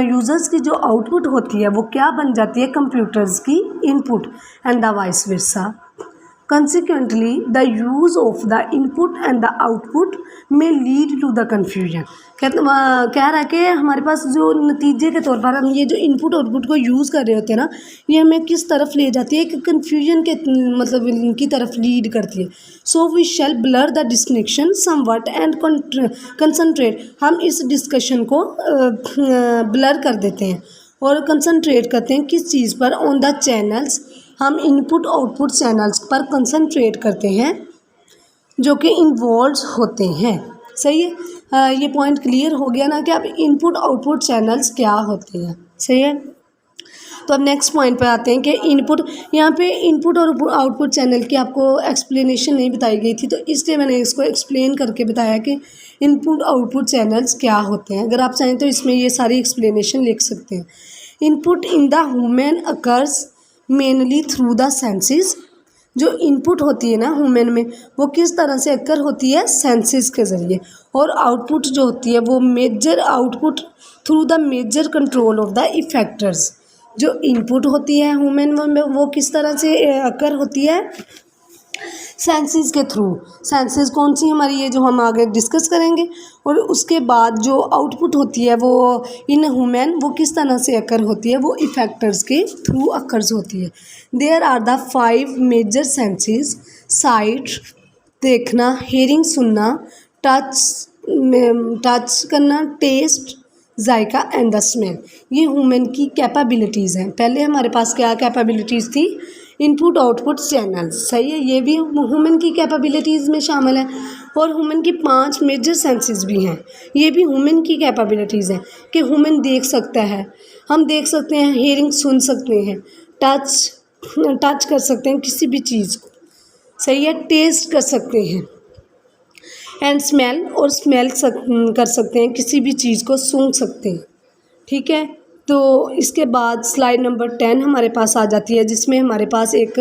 users की जो आउटपुट होती है वो क्या बन जाती है, कंप्यूटर्स की input. And the vice versa, consequently the use of the input and the output may lead to the confusion। कह रहा है कि हमारे पास जो नतीजे के तौर पर हम ये जो इनपुट आउटपुट को यूज़ कर रहे होते हैं ना, ये हमें किस तरफ ले जाती है, कि कन्फ्यूजन के मतलब इनकी तरफ लीड करती है। So we shall blur the distinction somewhat and concentrate, हम इस डिस्कशन को ब्लर कर देते हैं और कंसंट्रेट करते हैं किस चीज़ पर, ऑन द चैनल्स, हम इनपुट आउटपुट चैनल्स पर कंसंट्रेट करते हैं जो कि इन्वॉल्व होते हैं। सही है। ये पॉइंट क्लियर हो गया ना कि अब इनपुट आउटपुट चैनल्स क्या होते हैं। सही है। तो अब नेक्स्ट पॉइंट पर आते हैं कि इनपुट, यहाँ पे इनपुट और आउटपुट चैनल की आपको एक्सप्लेनेशन नहीं बताई गई थी, तो इसलिए मैंने इसको एक्सप्लेन करके बताया कि इनपुट आउटपुट चैनल्स क्या होते हैं। अगर आप चाहें तो इसमें ये सारी एक्सप्लेनेशन लिख सकते हैं। Input in the human occurs mainly through the senses, जो इनपुट होती है ना ह्यूमन में वो किस तरह से अकर होती है, सेंसेस के ज़रिए। और आउटपुट जो होती है वो major output through the major control of the effectors. जो इनपुट होती है ह्यूमन में वो किस तरह से अकर होती है, सेंसेस के थ्रू। सेंसेस कौन सी हमारी, ये जो हम आगे डिस्कस करेंगे। और उसके बाद जो आउटपुट होती है वो इन ह्यूमन वो किस तरह से अकर होती है, वो इफेक्टर्स के थ्रू अकर्स होती है। There are the 5 major senses, sight देखना, हेयरिंग सुनना, टच करना, टेस्ट, जायका एंड द स्मेल। ये ह्यूमन की कैपेबिलिटीज़ हैं। पहले हमारे पास क्या कैपेबिलिटीज़ थी, इनपुट आउटपुट चैनल्स। सही है। ये भी ह्यूमन की कैपेबिलिटीज़ में शामिल है। और ह्यूमन की 5 मेजर सेंसेस भी हैं, ये भी ह्यूमन की कैपेबिलिटीज़ हैं कि ह्यूमन देख सकता है, हम देख सकते हैं, हेयरिंग सुन सकते हैं, टच कर सकते हैं किसी भी चीज़ को। सही है। टेस्ट कर सकते हैं एंड स्मेल, और स्मेल कर सकते हैं, किसी भी चीज़ को सूंघ सकते हैं। ठीक है। तो इसके बाद स्लाइड नंबर 10 हमारे पास आ जाती है, जिसमें हमारे पास एक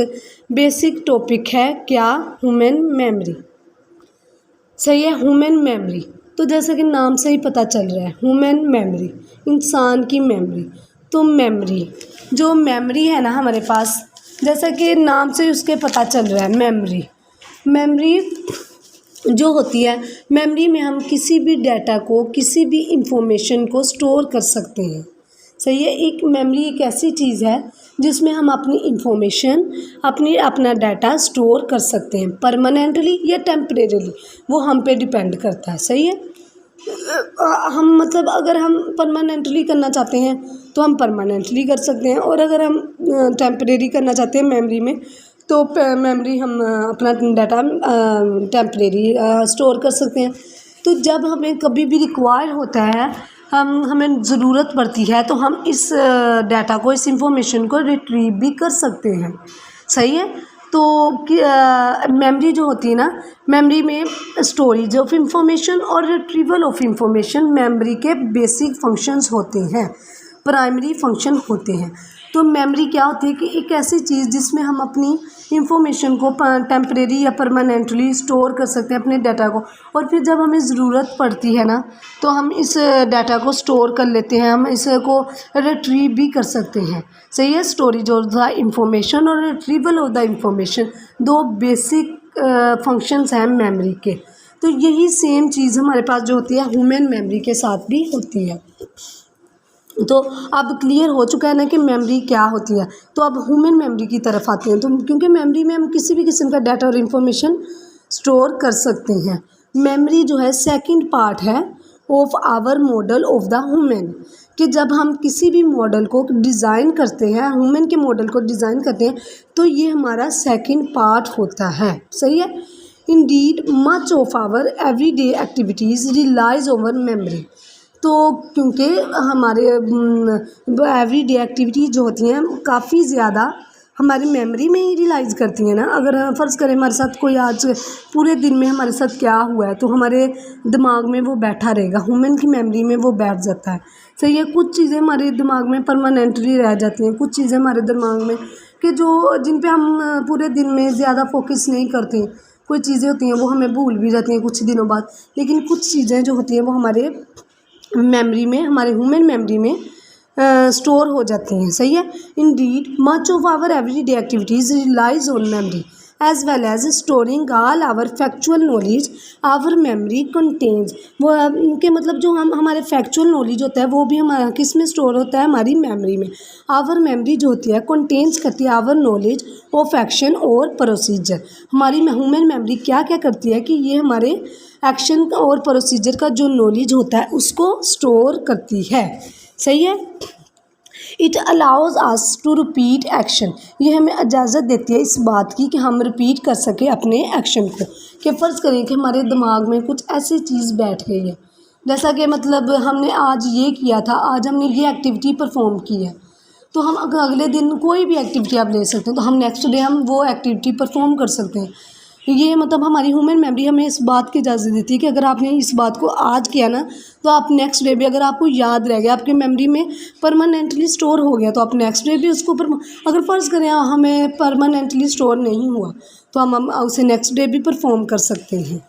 बेसिक टॉपिक है, क्या, ह्यूमन मेमोरी। सही है। ह्यूमन मेमोरी, तो जैसे कि नाम से ही पता चल रहा है, ह्यूमन मेमोरी, इंसान की मेमोरी। तो मेमोरी, जो मेमोरी है ना हमारे पास, जैसा कि नाम से उसके पता चल रहा है, मेमोरी जो होती है, मेमोरी में हम किसी भी डाटा को, किसी भी इंफॉर्मेशन को स्टोर कर सकते हैं। सही है। एक मेमोरी एक ऐसी चीज़ है जिसमें हम अपनी इंफॉर्मेशन अपना डाटा स्टोर कर सकते हैं परमानेंटली या टेम्परेरीली, वो हम पे डिपेंड करता है। सही है। हम मतलब अगर हम परमानेंटली करना चाहते हैं तो हम परमानेंटली कर सकते हैं, और अगर हम टेम्परेरी करना चाहते हैं मेमोरी में, तो मेमोरी हम अपना डाटा टेम्परेरी स्टोर कर सकते हैं। तो जब हमें कभी भी रिक्वायर होता है, हमें ज़रूरत पड़ती है, तो हम इस डाटा को, इस इंफॉर्मेशन को रिट्रीव भी कर सकते हैं। सही है। तो मेमोरी जो होती है ना, मेमोरी में स्टोरेज ऑफ इंफॉर्मेशन और रिट्रीवल ऑफ इंफॉर्मेशन मेमोरी के बेसिक फंक्शंस होते हैं, प्राइमरी फंक्शन होते हैं। तो मेमोरी क्या होती है कि एक ऐसी चीज़ जिसमें हम अपनी इंफॉर्मेशन को टेम्परेरी या परमानेंटली स्टोर कर सकते हैं, अपने डाटा को, और फिर जब हमें ज़रूरत पड़ती है ना, तो हम इस डाटा को स्टोर कर लेते हैं, हम इसको रिट्रीव भी कर सकते हैं। सही है। स्टोरेज ऑफ द इंफॉर्मेशन और रिट्रीवल ऑफ द इंफॉर्मेशन, दो बेसिक फंक्शंस हैं मेमोरी के। तो यही सेम चीज़ हमारे पास जो होती है ह्यूमन मेमोरी के साथ भी होती है। तो अब क्लियर हो चुका है ना कि मेमोरी क्या होती है। तो अब ह्यूमन मेमोरी की तरफ आते हैं। तो क्योंकि मेमोरी में हम किसी भी किस्म का डाटा और इंफॉर्मेशन स्टोर कर सकते हैं। मेमोरी जो है सेकंड पार्ट है of our model of the human, कि जब हम किसी भी मॉडल को डिज़ाइन करते हैं, ह्यूमन के मॉडल को डिज़ाइन करते हैं, तो ये हमारा सेकंड पार्ट होता है। सही है। Indeed much of our everyday activities relies over memory. तो क्योंकि हमारे एवरीडे एक्टिविटीज़ जो होती हैं काफ़ी ज़्यादा हमारी मेमोरी में ही रियलाइज़ करती हैं ना। अगर फ़र्ज़ करें हमारे साथ कोई आज पूरे दिन में हमारे साथ क्या हुआ है, तो हमारे दिमाग में वो बैठा रहेगा, ह्यूमन की मेमोरी में वो बैठ जाता है। सही है। कुछ चीज़ें हमारे दिमाग में परमानेंटली रह जाती हैं, कुछ चीज़ें हमारे दिमाग में कि जिन पे हम पूरे दिन में ज़्यादा फोकस नहीं करते। कोई चीज़ें होती हैं वो हमें भूल भी जाती हैं कुछ दिनों बाद, लेकिन कुछ चीज़ें जो होती हैं वो हमारे मेमोरी में, हमारे ह्यूमन मेमोरी में स्टोर हो जाती हैं। सही है। Indeed much of our everyday activities relies on memory as well as storing all our factual knowledge our memory contains. वो के मतलब जो हमारे फैक्चुअल नॉलेज होता है वो भी हमारा किस में स्टोर होता है, हमारी मेमोरी में। आवर मेमोरी जो होती है कंटेन्स करती है आवर नॉलेज ऑफ एक्शन और प्रोसीजर। हमारी ह्यूमन मेमोरी क्या क्या करती है कि ये हमारे एक्शन और प्रोसीजर का जो नॉलेज होता है उसको स्टोर करती है। सही है। It allows us to repeat action. ये हमें इजाज़त देती है इस बात की कि हम रिपीट कर सकें अपने एक्शन को। कि फ़र्ज़ करें कि हमारे दिमाग में कुछ ऐसी चीज़ बैठ गई है, जैसा कि मतलब हमने आज ये किया था, आज हमने ये एक्टिविटी परफॉर्म की है, तो हम अगले दिन कोई भी एक्टिविटी आप ले सकते हैं, तो हम नेक्स्ट डे हम वो एक्टिविटी परफॉर्म कर सकते हैं। ये मतलब हमारी ह्यूमन मेमोरी हमें इस बात की इजाज़त देती है कि अगर आपने इस बात को आज किया ना, तो आप नेक्स्ट डे भी अगर आपको याद रह गया, आपकी मेमोरी में परमानेंटली स्टोर हो गया, तो आप नेक्स्ट डे भी उसको अगर फ़र्ज़ करें हमें परमानेंटली स्टोर नहीं हुआ, तो हम उसे नेक्स्ट डे भी परफॉर्म कर सकते हैं।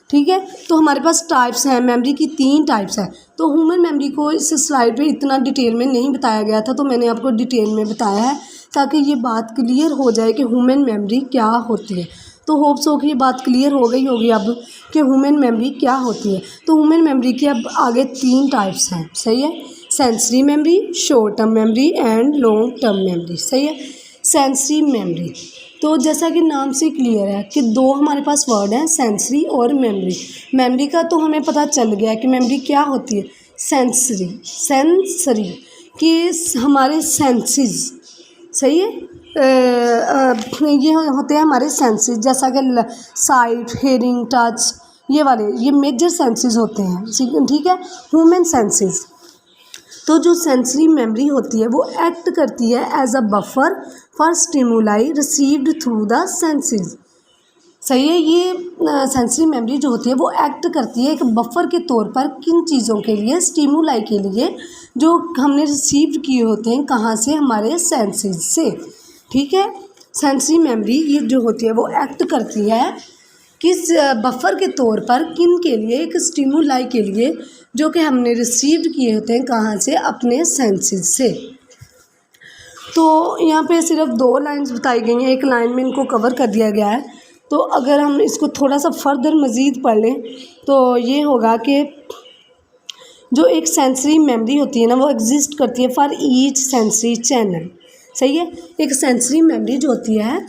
ठीक है। तो हमारे पास टाइप्स हैं, मेमोरी की 3 टाइप्स हैं। तो ह्यूमन मेमोरी को इस स्लाइड पे इतना डिटेल में नहीं बताया गया था, तो मैंने आपको डिटेल में बताया है ताकि ये बात क्लियर हो जाए कि ह्यूमन मेमोरी क्या होती है। तो होप्स हो कि ये बात क्लियर हो गई होगी अब कि ह्यूमन मेमोरी क्या होती है। तो ह्यूमन मेमोरी की अब आगे 3 टाइप्स हैं। सही है। Sensory memory, short term memory and long term memory. सही है। सेंसरी मेमोरी, तो जैसा कि नाम से क्लियर है कि 2 हमारे पास वर्ड हैं, सेंसरी और मेमोरी। मेमोरी का तो हमें पता चल गया कि मेमोरी क्या होती है। सेंसरी कि हमारे सेंसेस। सही है। ये होते हैं हमारे सेंसेस, जैसा कि साइट, हेयरिंग, टच, ये वाले ये मेजर सेंसेस होते हैं। ठीक है। Human senses. तो जो सेंसरी मेमोरी होती है वो एक्ट करती है as a buffer for stimuli received through the senses. सही है। ये सेंसरी मेमोरी जो होती है वो एक्ट करती है एक बफर के तौर पर किन चीज़ों के लिए, स्टिमुलाई के लिए, जो हमने रिसीव किए होते हैं कहाँ से, हमारे सेंसेस से। ठीक है। सेंसरी मेमोरी ये जो होती है वो एक्ट करती है किस बफर के तौर पर, किन के लिए, एक स्टिमुलाई के लिए जो कि हमने रिसीव्ड किए होते हैं कहाँ से, अपने सेंसेस से। तो यहाँ पे सिर्फ 2 लाइंस बताई गई हैं, एक लाइन में इनको कवर कर दिया गया है। तो अगर हम इसको थोड़ा सा फर्दर मज़ीद पढ़ लें तो ये होगा कि जो एक सेंसरी मेमोरी होती है ना वो एग्जिस्ट करती है फॉर ईच सेंसरी चैनल। सही है। एक सेंसरी मेमोरी जो होती है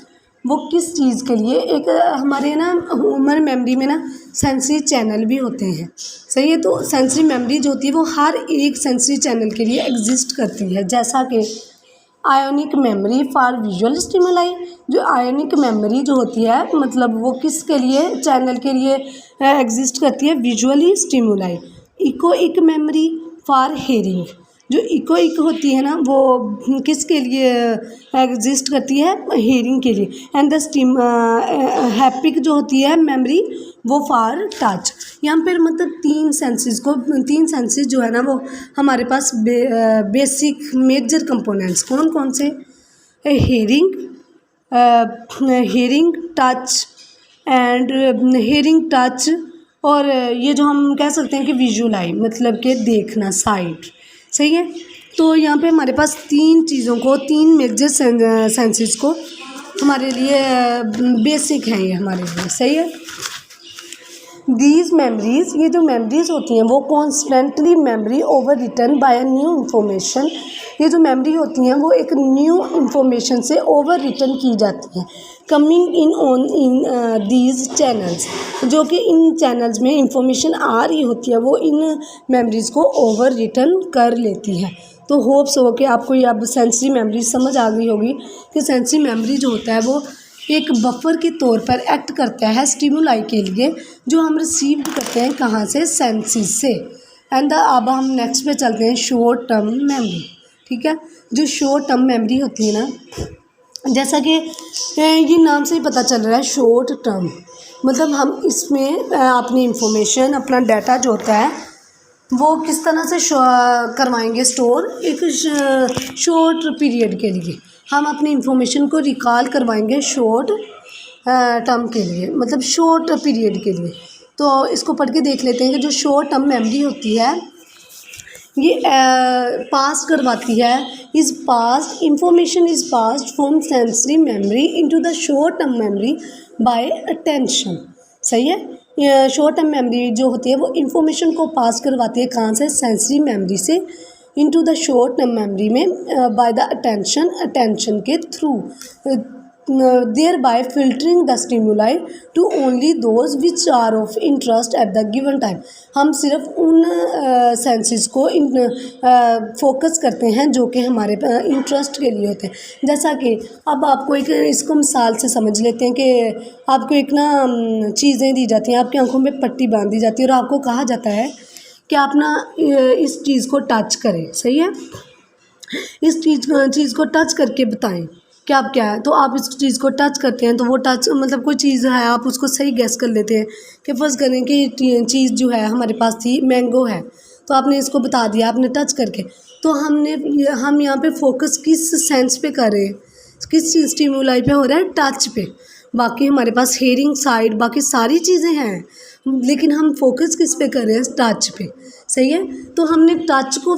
वो किस चीज़ के लिए, एक हमारे ना ह्यूमन मेमोरी में ना सेंसरी चैनल भी होते हैं। सही है। तो सेंसरी मेमोरी जो होती है वो हर एक सेंसरी चैनल के लिए एग्जिस्ट करती है। जैसा कि ionic memory for visual stimuli, जो आयोनिक मेमोरी जो होती है मतलब वो किसके लिए, चैनल के लिए एग्जिस्ट करती है, visually stimuli. Echoic memory for hearing, जो इकोइक होती है ना वो किसके लिए एग्जिस्ट करती है, हेयरिंग के लिए। एंड द स्टिम हैप्टिक जो होती है मेमोरी वो फॉर टच। यहाँ पर मतलब तीन सेंसेस जो है ना वो हमारे पास बेसिक मेजर कंपोनेंट्स कौन कौन से, hearing touch and hearing touch, और ये जो हम कह सकते हैं कि विजुअल आई मतलब कि देखना, साइट। सही है। तो यहाँ पे हमारे पास तीन चीज़ों को, तीन मेजर सेंसेस को हमारे लिए बेसिक हैं ये हमारे लिए। सही है। दीज मेमोरीज, ये जो मेमोरीज होती हैं वो constantly memory overwritten by a new information, ये जो मेमोरी होती हैं वो एक न्यू इंफॉर्मेशन से ओवर रिटर्न की जाती हैं। Coming in on in these channels, जो कि इन चैनल्स में इंफॉर्मेशन आ रही होती है वो इन मेमोरीज को ओवर रिटर्न कर लेती है। तो होप्स हो कि आपको ये अब सेंसरी मेमोरी समझ आ गई होगी कि सेंसरी मेमोरी जो होता है वो एक बफर के तौर पर एक्ट करता है स्टिमुलाई के लिए, जो हम रिसीव करते हैं कहाँ से, सेंसेस से। एंड अब हम नेक्स्ट पे चलते हैं, शॉर्ट टर्म मेमोरी। ठीक है। जो शॉर्ट टर्म मेमोरी होती है ना, जैसा कि ये नाम से ही पता चल रहा है शॉर्ट टर्म, मतलब हम इसमें अपनी इंफॉर्मेशन, अपना डाटा जो होता है वो किस तरह से करवाएंगे स्टोर, एक शॉर्ट पीरियड के लिए हम अपनी इंफॉर्मेशन को रिकॉल करवाएंगे शॉर्ट टर्म के लिए, मतलब शॉर्ट पीरियड के लिए। तो इसको पढ़ के देख लेते हैं कि जो शॉर्ट टर्म मेमोरी होती है ये पास करवाती है, is passed, information is passed from sensory memory into the short term memory by attention. सही है। शॉर्ट टर्म मेमोरी जो होती है वो इंफॉर्मेशन को पास करवाती है कहाँ से, सेंसरी मेमोरी से into the short term memory में बाय द अटेंशन के थ्रू, thereby filtering the stimuli to only those which are of interest at the given time. हम सिर्फ उन सेंसेस को फोकस करते हैं जो कि हमारे इंटरेस्ट के लिए होते हैं। जैसा कि अब आपको एक इसको मिसाल से समझ लेते हैं कि आपको एक ना चीज़ें दी जाती हैं, आपकी आंखों में पट्टी बांध दी जाती है और आपको कहा जाता है कि आप ना इस चीज़ को टच करें। सही है। इस चीज़ को टच करके बताएं कि आप क्या है, तो आप इस चीज़ को टच करते हैं तो वो टच मतलब कोई चीज़ है, आप उसको सही गैस कर लेते हैं कि फर्ज करें कि चीज़ जो है हमारे पास थी मैंगो है, तो आपने इसको बता दिया आपने टच करके। तो हम यहाँ पे फोकस किस सेंस पे कर रहे हैं, किस चीज़ स्टिमुलाई पे हो रहा है, टच पे। बाकी हमारे पास हेयरिंग साइड बाकी सारी चीज़ें हैं, लेकिन हम फोकस किस पे कर रहे हैं, टच पे। सही है। तो हमने टच को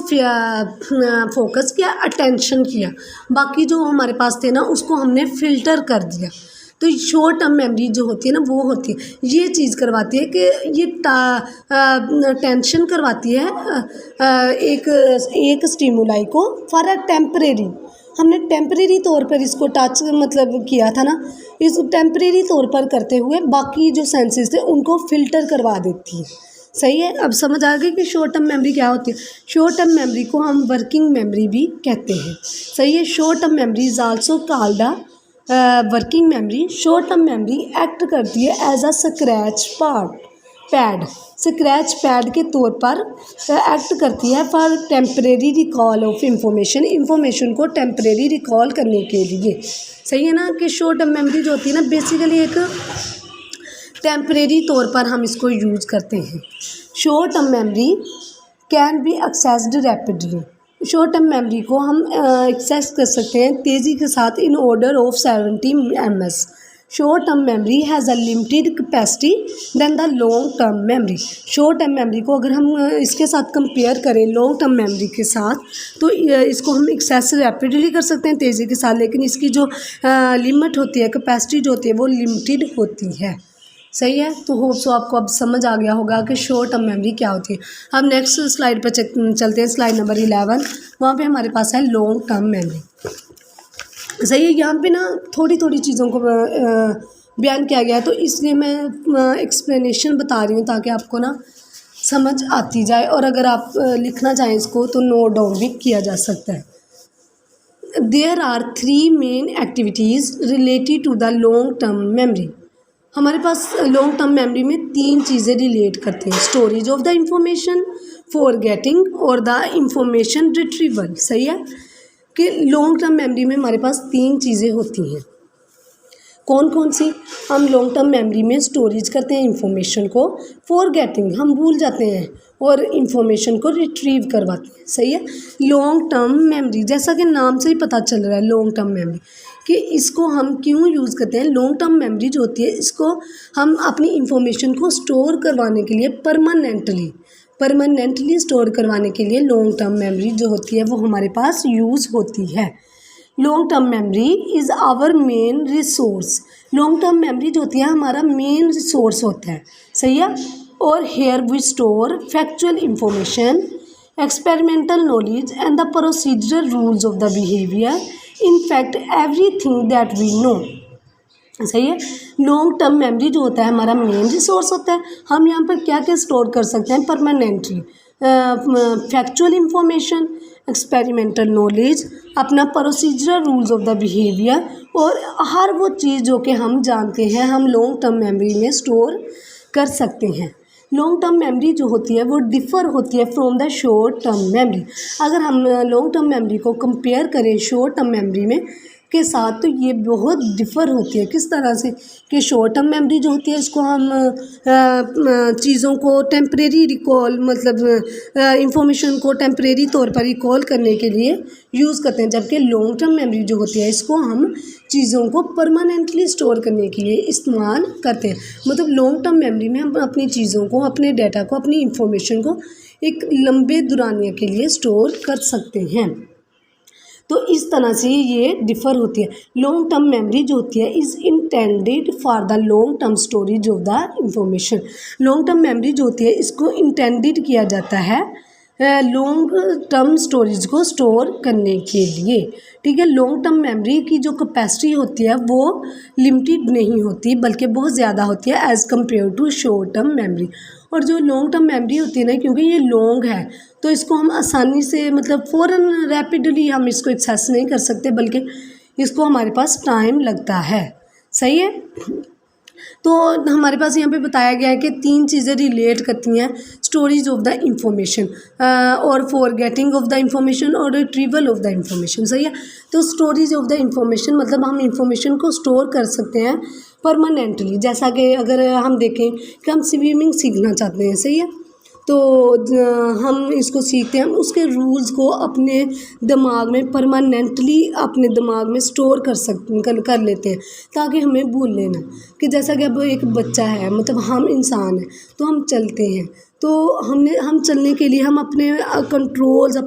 फोकस किया, अटेंशन किया, बाकी जो हमारे पास थे ना उसको हमने फ़िल्टर कर दिया। तो शॉर्ट टर्म मेमोरी जो होती है ना वो होती है, ये चीज़ करवाती है कि ये टेंशन करवाती है एक स्टिमुलाई को फॉर अ टेम्परेरी। हमने टेम्परेरी तौर पर इसको टच मतलब किया था ना, इस टेम्परेरी तौर पर करते हुए बाकी जो सेंसेस थे उनको फ़िल्टर करवा देती है। सही है। अब समझ आ गई कि शॉर्ट टर्म मेमोरी क्या होती है। शॉर्ट टर्म मेमोरी को हम वर्किंग मेमोरी भी कहते हैं। सही है। Short term memory is also called working memory. Short term memory act करती है एज अ स्क्रैच पैड के तौर पर एक्ट करती है for temporary recall of information को टेम्परेरी रिकॉल करने के लिए। सही है ना कि शॉर्ट टर्म मेमोरी जो होती है ना बेसिकली एक टेम्परेरी तौर पर हम इसको यूज़ करते हैं। Short term memory can be accessed rapidly. Short term memory को हम एक्सेस कर सकते हैं तेज़ी के साथ in order of 70 ms। Short term memory has a limited capacity then the long term memory. Short term memory को अगर हम इसके साथ कंपेयर करें लॉन्ग टर्म मेमोरी के साथ, तो इसको हम एक्सेस रैपिडली कर सकते हैं तेज़ी के साथ, लेकिन इसकी जो लिमिट होती है, कैपेसिटी जो होती है वो लिमिटेड होती है। सही है। तो होप सो आपको अब समझ आ गया होगा कि शॉर्ट टर्म मेमोरी क्या होती है। अब नेक्स्ट स्लाइड पर चलते हैं, स्लाइड नंबर 11। वहाँ पे हमारे पास है लॉन्ग टर्म मेमोरी। सही है। यहाँ पे ना थोड़ी थोड़ी चीज़ों को बयान किया गया है, तो इसलिए मैं एक्सप्लेनेशन बता रही हूँ ताकि आपको ना समझ आती जाए, और अगर आप लिखना चाहें इसको तो नोट डाउन भी किया जा सकता है। There are 3 main activities related to the long term memory. हमारे पास लॉन्ग टर्म मेमोरी में 3 चीज़ें रिलेट करती हैं, storage of the information, forgetting और द इंफॉर्मेशन रिट्रीवल। सही है कि लॉन्ग टर्म मेमोरी में हमारे पास 3 चीज़ें होती हैं। कौन कौन सी? हम लॉन्ग टर्म मेमोरी में स्टोरेज करते हैं इंफॉर्मेशन को, फॉरगेटिंग हम भूल जाते हैं, और इंफॉर्मेशन को रिट्रीव करवाते हैं। सही है। लॉन्ग टर्म मेमोरी, जैसा कि नाम से ही पता चल रहा है लॉन्ग टर्म मेमोरी, कि इसको हम क्यों यूज़ करते हैं। लॉन्ग टर्म मेमोरी जो होती है, इसको हम अपनी इंफॉर्मेशन को स्टोर करवाने के लिए परमानेंटली स्टोर करवाने के लिए लॉन्ग टर्म मेमोरी जो होती है वो हमारे पास यूज़ होती है। Long term memory is our main resource. Long term memory जो होती है हमारा मेन रिसोर्स होता है। सही है। और here we store factual information, experimental knowledge and the procedural rules of the behaviour, in fact everything that we know. सही है। लॉन्ग टर्म मेमोरी जो होता है हमारा मेन रिसोर्स होता है। हम यहाँ पर क्या क्या स्टोर कर सकते हैं permanently? Factual information, experimental knowledge, अपना procedural rules of the behaviour, और हर वो चीज़ जो कि हम जानते हैं हम लॉन्ग टर्म मेमोरी में स्टोर कर सकते हैं। लॉन्ग टर्म मेमोरी जो होती है वो डिफ़र होती है from the short term memory. अगर हम लॉन्ग टर्म मेमोरी को कंपेयर करें शॉर्ट टर्म मेमोरी में के साथ, तो ये बहुत डिफ़र होती है। किस तरह से? कि शॉर्ट टर्म मेमोरी जो होती है इसको हम चीज़ों को टेम्परेरी रिकॉल, मतलब इंफॉर्मेशन को टेम्परेरी तौर पर रिकॉल करने के लिए यूज़ करते हैं, जबकि लॉन्ग टर्म मेमोरी जो होती है इसको हम चीज़ों को परमानेंटली स्टोर करने के लिए इस्तेमाल करते हैं। मतलब लॉन्ग टर्म मेमोरी में हम अपनी चीज़ों को, अपने डाटा को, अपनी इंफॉर्मेशन को एक लंबे दुरानिया के लिए स्टोर कर सकते हैं। तो इस तरह से ये डिफ़र होती है। लॉन्ग टर्म मेमोरी जो होती है is intended for the long term storage of the information. Long term memory जो होती है इसको इंटेंडेड किया जाता है लॉन्ग टर्म स्टोरेज को स्टोर करने के लिए। ठीक है। लॉन्ग टर्म मेमोरी की जो कैपेसिटी होती है वो लिमिटेड नहीं होती, बल्कि बहुत ज़्यादा होती है as compared to short term memory. और जो लॉन्ग टर्म मेमोरी होती है ना, क्योंकि ये लॉन्ग है तो इसको हम आसानी से, मतलब फ़ौरन रैपिडली हम इसको एक्सेस नहीं कर सकते, बल्कि इसको हमारे पास टाइम लगता है। सही है। तो हमारे पास यहाँ पे बताया गया है कि 3 चीज़ें रिलेट करती हैं, स्टोरेज ऑफ द इंफॉर्मेशन और फॉरगेटिंग ऑफ द इंफॉर्मेशन और रिट्रीवल ऑफ द इंफॉर्मेशन। सही है। तो स्टोरेज ऑफ द इंफॉर्मेशन मतलब हम इंफॉर्मेशन को स्टोर कर सकते हैं परमानेंटली। जैसा कि अगर हम देखें कि हम स्विमिंग सीखना चाहते हैं, सही है, तो हम इसको सीखते हैं, हम उसके रूल्स को अपने दिमाग में परमानेंटली अपने दिमाग में स्टोर कर लेते हैं, ताकि हमें भूल लेना। कि जैसा कि अब एक बच्चा है, मतलब हम इंसान हैं तो हम चलते हैं, तो हम चलने के लिए हम अपने कंट्रोल्स,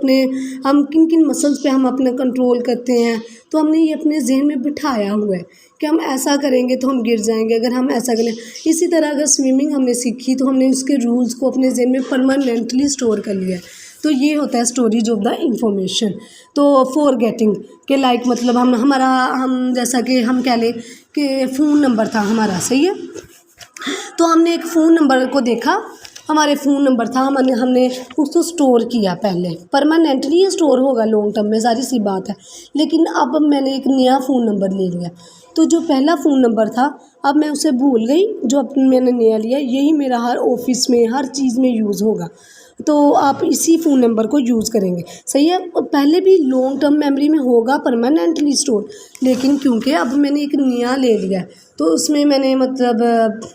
हम किन किन मसल्स पे हम अपना कंट्रोल करते हैं, तो हमने ये अपने जहन में बिठाया हुआ है कि हम ऐसा करेंगे तो हम गिर जाएंगे, अगर हम ऐसा करें। इसी तरह अगर स्विमिंग हमने सीखी तो हमने उसके रूल्स को अपने जहन में परमानेंटली स्टोर कर लिया है। तो ये होता है स्टोरेज ऑफ द इंफॉर्मेशन। तो फॉरगेटिंग के लाइक मतलब हम जैसा कि हम कह लें कि फ़ोन नंबर था हमारा, सही है, तो हमने एक फ़ोन नंबर को देखा, हमारे फ़ोन नंबर था, हमने उसको स्टोर किया, पहले परमानेंटली ये स्टोर होगा लॉन्ग टर्म में, सारी सी बात है। लेकिन अब मैंने एक नया फ़ोन नंबर ले लिया, तो जो पहला फ़ोन नंबर था अब मैं उसे भूल गई, जो मैंने नया लिया यही मेरा हर ऑफिस में, हर चीज़ में यूज़ होगा। तो आप इसी फ़ोन नंबर को यूज़ करेंगे। सही है। पहले भी लॉन्ग टर्म मेमोरी में होगा परमानेंटली स्टोर, लेकिन क्योंकि अब मैंने एक नया ले लिया तो उसमें मैंने मतलब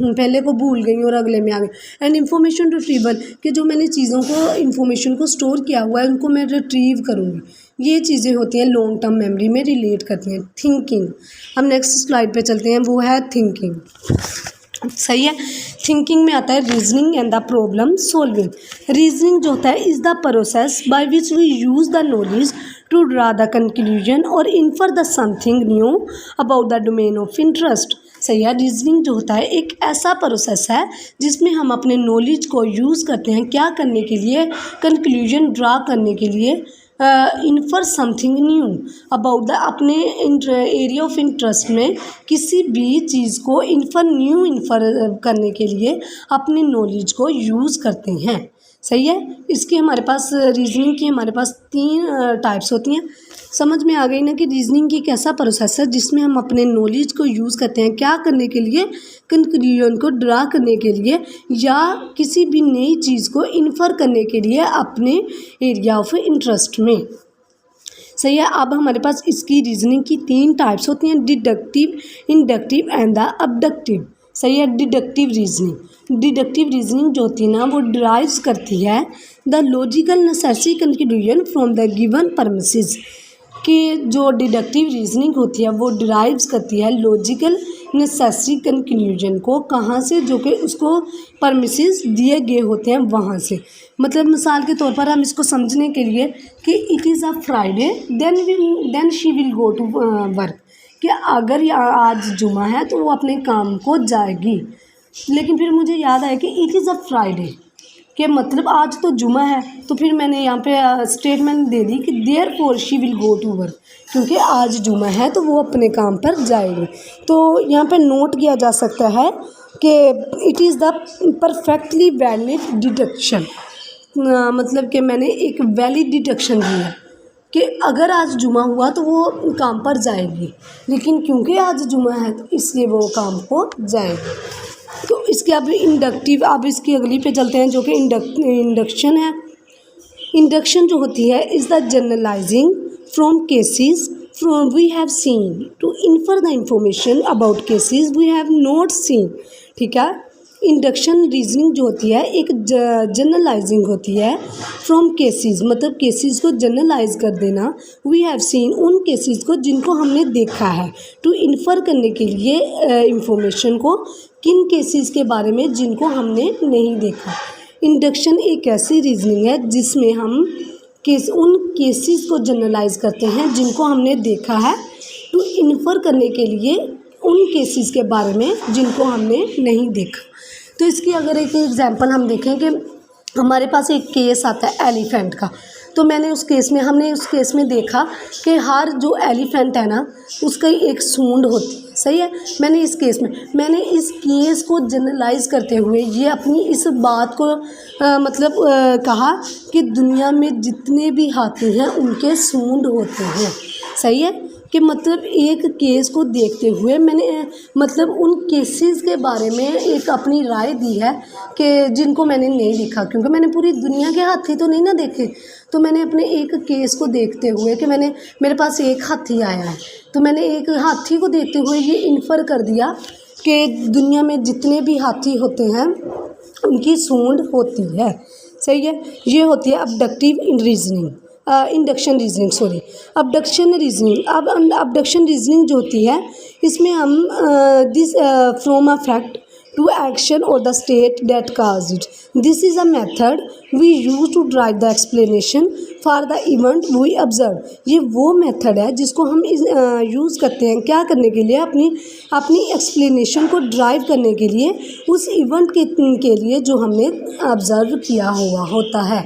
पहले को भूल गई और अगले में आ गई। एंड इंफॉर्मेशन रिट्रीवल, कि जो मैंने चीज़ों को, इंफॉर्मेशन को स्टोर किया हुआ है उनको मैं रिट्रीव करूँगी। ये चीज़ें होती हैं लॉन्ग टर्म मेमोरी में रिलेट करती हैं। थिंकिंग, हम नेक्स्ट स्लाइड पे चलते हैं, वो है थिंकिंग। सही है। थिंकिंग में आता है reasoning and the problem solving. Reasoning जो होता है is the process by which we use the knowledge to draw the conclusion और infer the something new about the domain of interest. सही है। रीजनिंग जो होता है एक ऐसा प्रोसेस है जिसमें हम अपने नॉलेज को यूज़ करते हैं क्या करने के लिए, कंक्लूजन ड्रा करने के लिए, infer something new about the अपने एरिया ऑफ इंटरेस्ट में किसी भी चीज़ को इन्फर करने के लिए अपने नॉलेज को यूज़ करते हैं। सही है। इसकी हमारे पास रीजनिंग की हमारे पास 3 टाइप्स होती हैं। समझ में आ गई ना कि रीजनिंग की एक ऐसा प्रोसेस है जिसमें हम अपने नॉलेज को यूज़ करते हैं क्या करने के लिए, कंक्लूजन को ड्रा करने के लिए या किसी भी नई चीज़ को इन्फर करने के लिए अपने एरिया ऑफ इंटरेस्ट में। सही है। अब हमारे पास इसकी रीजनिंग की 3 टाइप्स होती हैं, डिडक्टिव, इंडक्टिव एंड द अबडक्टिव। सही है। डिडक्टिव रीजनिंग जो होती है ना वो डिराइव्स करती है the logical necessary conclusion from the given premises. कि जो डिडक्टिव रीजनिंग होती है वो डिराइव्स करती है लॉजिकल नेसेसरी कंक्लूजन को कहाँ से, जो कि उसको परमिसेस दिए गए होते हैं वहाँ से। मतलब मिसाल के तौर पर हम इसको समझने के लिए कि it is a Friday then she will go to work, कि अगर आज जुमा है तो वो अपने काम को जाएगी। लेकिन फिर मुझे याद आया कि इट इज़ अ फ्राइडे, कि मतलब आज तो जुमा है, तो फिर मैंने यहाँ पे स्टेटमेंट दे दी कि therefore she will go to work, क्योंकि आज जुमा है तो वो अपने काम पर जाएगी। तो यहाँ पे नोट किया जा सकता है कि it is the perfectly valid deduction, मतलब कि मैंने एक वैलिड डिडक्शन दिया कि अगर आज जुमा हुआ तो वो काम पर जाएगी, लेकिन क्योंकि आज जुमा है तो इसलिए वो काम को जाएगी। तो इसके अब इंडक्टिव, अब इसकी अगली पे चलते हैं जो कि इंडक्शन है। इंडक्शन जो होती है is the generalising from cases from we have seen to infer the information about cases we have not seen. ठीक है। इंडक्शन रीजनिंग जो होती है एक जनरलाइजिंग होती है फ्रॉम केसेस, मतलब केसेस को जनरलाइज कर देना, वी हैव सीन उन केसेस को जिनको हमने देखा है, टू इन्फर करने के लिए इंफॉर्मेशन को किन केसेस के बारे में जिनको हमने नहीं देखा। इंडक्शन एक ऐसी रीजनिंग है जिसमें हम उन केसेस को जनरलाइज करते हैं जिनको हमने देखा है, टू इन्फर करने के लिए उन केसेस के बारे में जिनको हमने नहीं देखा। तो इसकी अगर एक एग्जांपल हम देखें कि हमारे पास एक केस आता है एलिफेंट का, तो हमने उस केस में देखा कि हर जो एलिफेंट है ना उसका एक सूंड होती है। सही है। मैंने इस केस को जनरलाइज करते हुए ये अपनी इस बात को कहा कि दुनिया में जितने भी हाथी हैं उनके सूंड होते हैं। सही है। कि मतलब एक केस को देखते हुए मैंने उन केसेस के बारे में एक अपनी राय दी है कि जिनको मैंने नहीं देखा, क्योंकि मैंने पूरी दुनिया के हाथी तो नहीं ना देखे। तो मैंने अपने एक केस को देखते हुए कि मेरे पास एक हाथी आया है, तो मैंने एक हाथी को देखते हुए ये इन्फर कर दिया कि दुनिया में जितने भी हाथी होते हैं उनकी सूंड होती है। सही है। ये होती है abductive reasoning, induction reasoning, abduction reasoning. अब अबडक्शन रीजनिंग जो होती है इसमें हम this from a fact to action और the state that cause it, this is a method we use to drive the explanation for the event we observe. ये वो method है जिसको हम यूज़ करते हैं क्या करने के लिए, अपनी एक्सप्लेनेशन को ड्राइव करने के लिए, उस इवेंट के लिए जो हमने ऑब्ज़र्व किया हुआ होता है।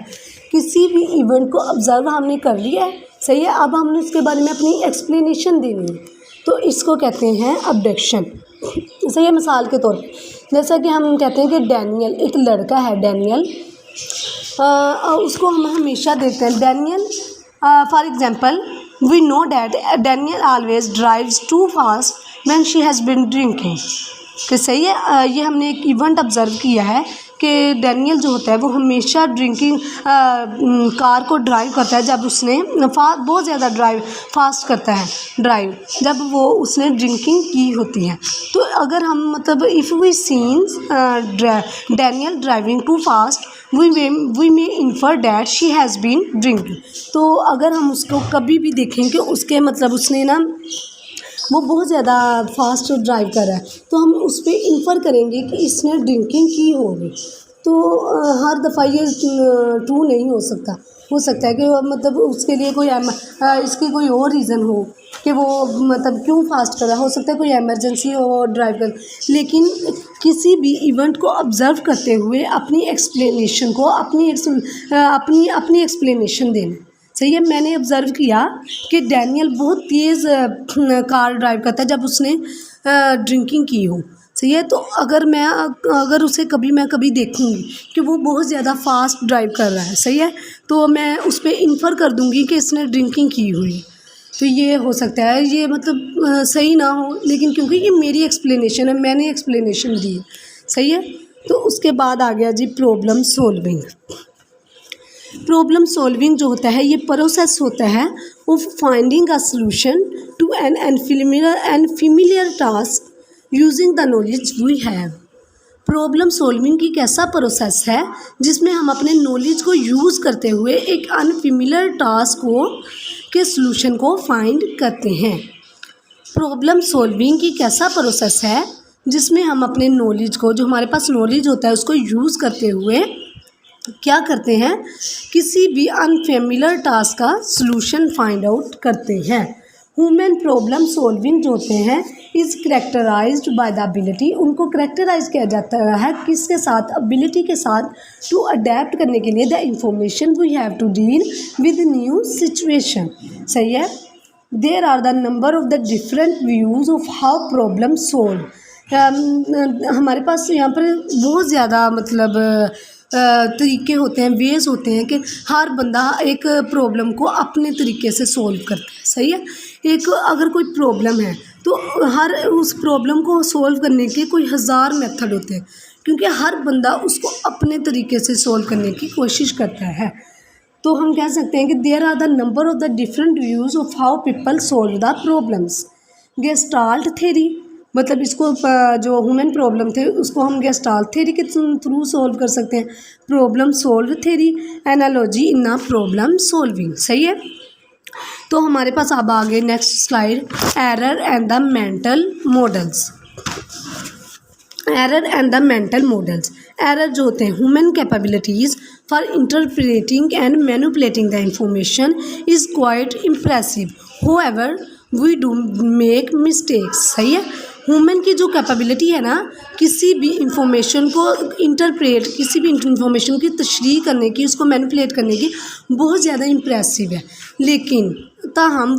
किसी भी इवेंट को ऑब्ज़र्व हमने कर लिया है। सही है। अब हमने उसके बारे में अपनी एक्सप्लेनेशन देनी है, तो इसको कहते हैं अबडक्शन। सही है। मिसाल के तौर पर जैसा कि हम कहते हैं कि डैनियल, एक लड़का है डैनियल, उसको हम हमेशा देखते हैं Daniel. For example we know that Daniel always drives too fast when she has been drinking. कि सही है। ये हमने एक इवेंट ऑब्ज़र्व किया है कि डैनियल जो होता है वो हमेशा कार को ड्राइव करता है जब उसने बहुत ज़्यादा फास्ट करता है ड्राइव जब वो उसने ड्रिंकिंग की होती है। तो अगर हम if we seen Daniel driving too fast we may infer that she has been drinking. तो अगर हम उसको कभी भी देखें कि उसके उसने ना वो बहुत ज़्यादा फास्ट ड्राइव कर रहा है, तो हम उस पर इन्फर करेंगे कि इसने ड्रिंकिंग की होगी। तो हर दफ़ा ये ट्रू नहीं हो सकता है कि उसके लिए इसकी कोई और रीज़न हो कि वो क्यों फास्ट कर रहा है। हो सकता है कोई इमरजेंसी हो ड्राइव कर, लेकिन किसी भी इवेंट को ऑब्ज़र्व करते हुए अपनी एक्सप्लेनेशन को अपनी एक्सप्लेनेशन देना। सही है। मैंने ऑब्ज़र्व किया कि डैनियल बहुत तेज़ कार ड्राइव करता है जब उसने ड्रिंकिंग की हो। सही है। तो अगर उसे मैं कभी देखूँगी कि वो बहुत ज़्यादा फास्ट ड्राइव कर रहा है, सही है, तो मैं उस पे इन्फर कर दूँगी कि इसने ड्रिंकिंग की हुई। तो ये हो सकता है, ये मतलब सही ना हो, लेकिन क्योंकि ये मेरी एक्सप्लेनेशन है, मैंने एक्सप्लेनेशन दी है। सही है। तो उसके बाद आ गया जी प्रॉब्लम सॉल्विंग। प्रॉब्लम सॉल्विंग जो होता है ये प्रोसेस होता है of finding a solution to an unfamiliar task using the knowledge we have. Problem solving की कैसा प्रोसेस है जिसमें हम अपने नॉलेज को यूज़ करते हुए एक अनफेमिलियर टास्क के सॉल्यूशन को फाइंड करते हैं। प्रॉब्लम सॉल्विंग की कैसा प्रोसेस है जिसमें हम अपने नॉलेज को, जो हमारे पास नॉलेज होता है, उसको यूज़ करते हुए क्या करते हैं, किसी भी अनफेमिलियर टास्क का सॉल्यूशन फाइंड आउट करते हैं। ह्यूमन प्रॉब्लम सॉल्विंग जो होते हैं is characterised by the ability, उनको करेक्टराइज किया जाता है किसके साथ, एबिलिटी के साथ, टू अडेप्ट करने के लिए the information we have to deal with new situation. सही है। There are the number of the different views of how problem solve. हमारे पास यहाँ पर बहुत ज़्यादा मतलब तरीके होते हैं, वेज होते हैं कि हर बंदा एक प्रॉब्लम को अपने तरीके से सोल्व करता है। सही है। एक अगर कोई प्रॉब्लम है तो हर उस प्रॉब्लम को सोल्व करने के कोई हज़ार मेथड होते हैं, क्योंकि हर बंदा उसको अपने तरीके से सोल्व करने की कोशिश करता है। तो हम कह सकते हैं कि there are the number of the different views of how people solve the problems. Gestalt theory, मतलब इसको जो ह्यूमन प्रॉब्लम थे उसको हम गेस्टाल्ट थ्योरी के थ्रू सोल्व कर सकते हैं। Problem solve theory, analogy in a problem solving. सही है। तो हमारे पास अब आ गए next slide, error and the mental models. Error and the mental models. Error जो होते हैं human capabilities for interpreting and manipulating the information is quite impressive, however we do make mistakes. सही है। ह्यूमन की जो कैपेबिलिटी है ना, किसी भी इंफॉर्मेशन को इंटरप्रेट, किसी भी इंफॉर्मेशन की तशरीह करने की, उसको मैनिपुलेट करने की, बहुत ज़्यादा इम्प्रेसिव है। लेकिन हम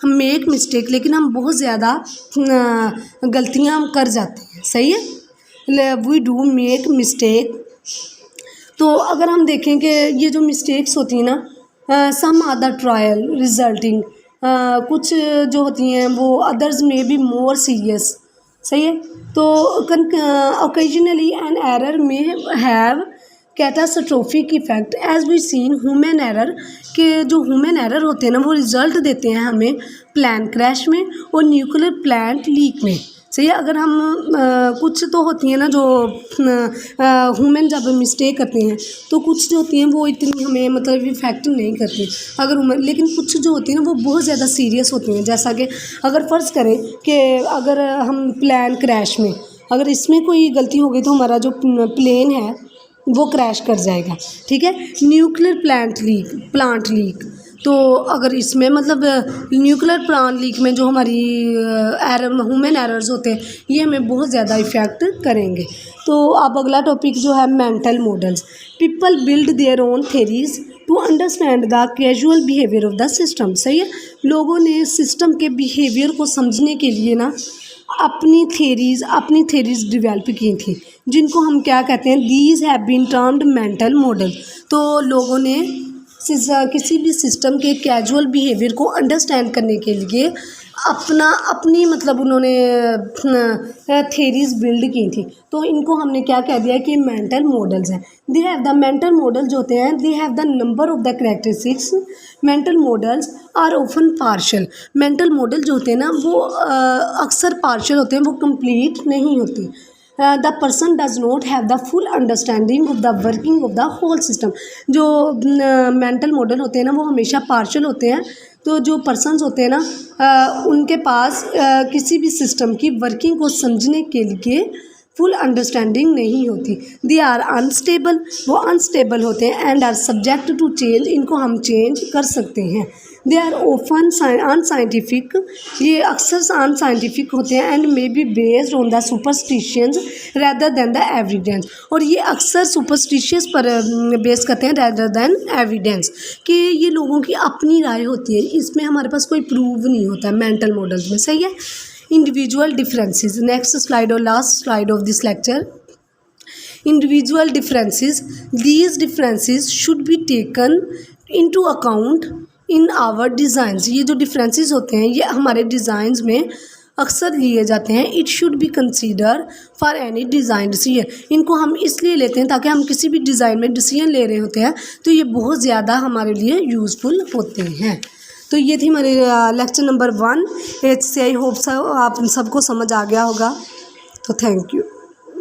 मेक मिस्टेक, लेकिन हम बहुत ज़्यादा गलतियाँ कर जाते हैं। सही है। We do make mistake. तो अगर हम देखें कि ये जो मिस्टेक्स होती हैं ना, some are the trial resulting, कुछ जो होती हैं वो अदर्स में बी मोर सीरियस। सही है। तो occasionally an error may have catastrophic effect as we seen human error, के जो ह्यूमन एरर होते हैं ना वो रिजल्ट देते हैं हमें प्लान क्रैश में और न्यूक्लियर प्लांट लीक में। सही है। अगर हम कुछ तो होती हैं ना जो ह्यूमन जब मिस्टेक करते हैं तो कुछ जो होती हैं वो इतनी हमें मतलब इफेक्ट नहीं करती अगर लेकिन कुछ जो होती हैं ना वो बहुत ज़्यादा सीरियस होती हैं। जैसा कि अगर फ़र्ज़ करें कि अगर हम प्लान क्रैश में अगर इसमें कोई गलती हो गई तो हमारा जो प्लेन है वो क्रैश कर जाएगा। ठीक है। न्यूक्लियर प्लांट लीक, तो अगर इसमें मतलब न्यूक्लियर प्लांट लीक में जो हमारी ह्यूमन एरर्स होते हैं ये हमें बहुत ज़्यादा इफ़ेक्ट करेंगे। तो अब अगला टॉपिक जो है mental models. People build their own theories to understand the casual behaviour of the system. सही है। लोगों ने सिस्टम के बिहेवियर को समझने के लिए ना अपनी थेरीज डेवलप की थी, जिनको हम क्या कहते हैं, these have been termed mental model. तो लोगों ने किसी भी सिस्टम के कैजुअल बिहेवियर को अंडरस्टैंड करने के लिए अपनी मतलब उन्होंने थेरीज बिल्ड की थी। तो इनको हमने क्या कह दिया कि मेंटल मॉडल्स हैं। They have the mental model जो होते हैं, they have the number of the characteristics. Mental models are often partial. Mental model जो होते हैं ना वो अक्सर पार्शल होते हैं, वो कंप्लीट नहीं होती। The person does not have the full understanding of the working of the whole system. जो मेंटल मॉडल होते हैं ना वो हमेशा पार्शल होते हैं। तो जो पर्सन्स होते हैं ना उनके पास किसी भी सिस्टम की वर्किंग को समझने के लिए फुल अंडरस्टैंडिंग नहीं होती। दे आर अनस्टेबल, वो अनस्टेबल होते हैं। And are subject to change, इनको हम चेंज कर सकते हैं। दे आर ओफन अनसाइंटिफिक, ये अक्सर अनसाइंटिफिक होते हैं, and may be based on the superstitions rather than the evidence, और ये अक्सर सुपरस्टिशियस पर बेस करते हैं रैदर दैन एविडेंस, कि ये लोगों की अपनी राय होती है, इसमें हमारे पास कोई प्रूव नहीं होता है मेंटल मॉडल्स में, सही है। इंडिविजुअल डिफरेंसेस, नेक्स्ट स्लाइड और last slide of this lecture. Individual differences, these differences should be taken into account in our designs, ये जो differences होते हैं ये हमारे डिज़ाइंस में अक्सर लिए जाते हैं। It should be consider for any design decision, इनको हम इसलिए लेते हैं ताकि हम किसी भी डिज़ाइन में डिसीजन ले रहे होते हैं तो ये बहुत ज़्यादा हमारे लिए यूज़फुल होते हैं। तो ये थी हमारे लेक्चर नंबर 1 HCI। होप आप सबको समझ आ गया होगा। तो थैंक यू।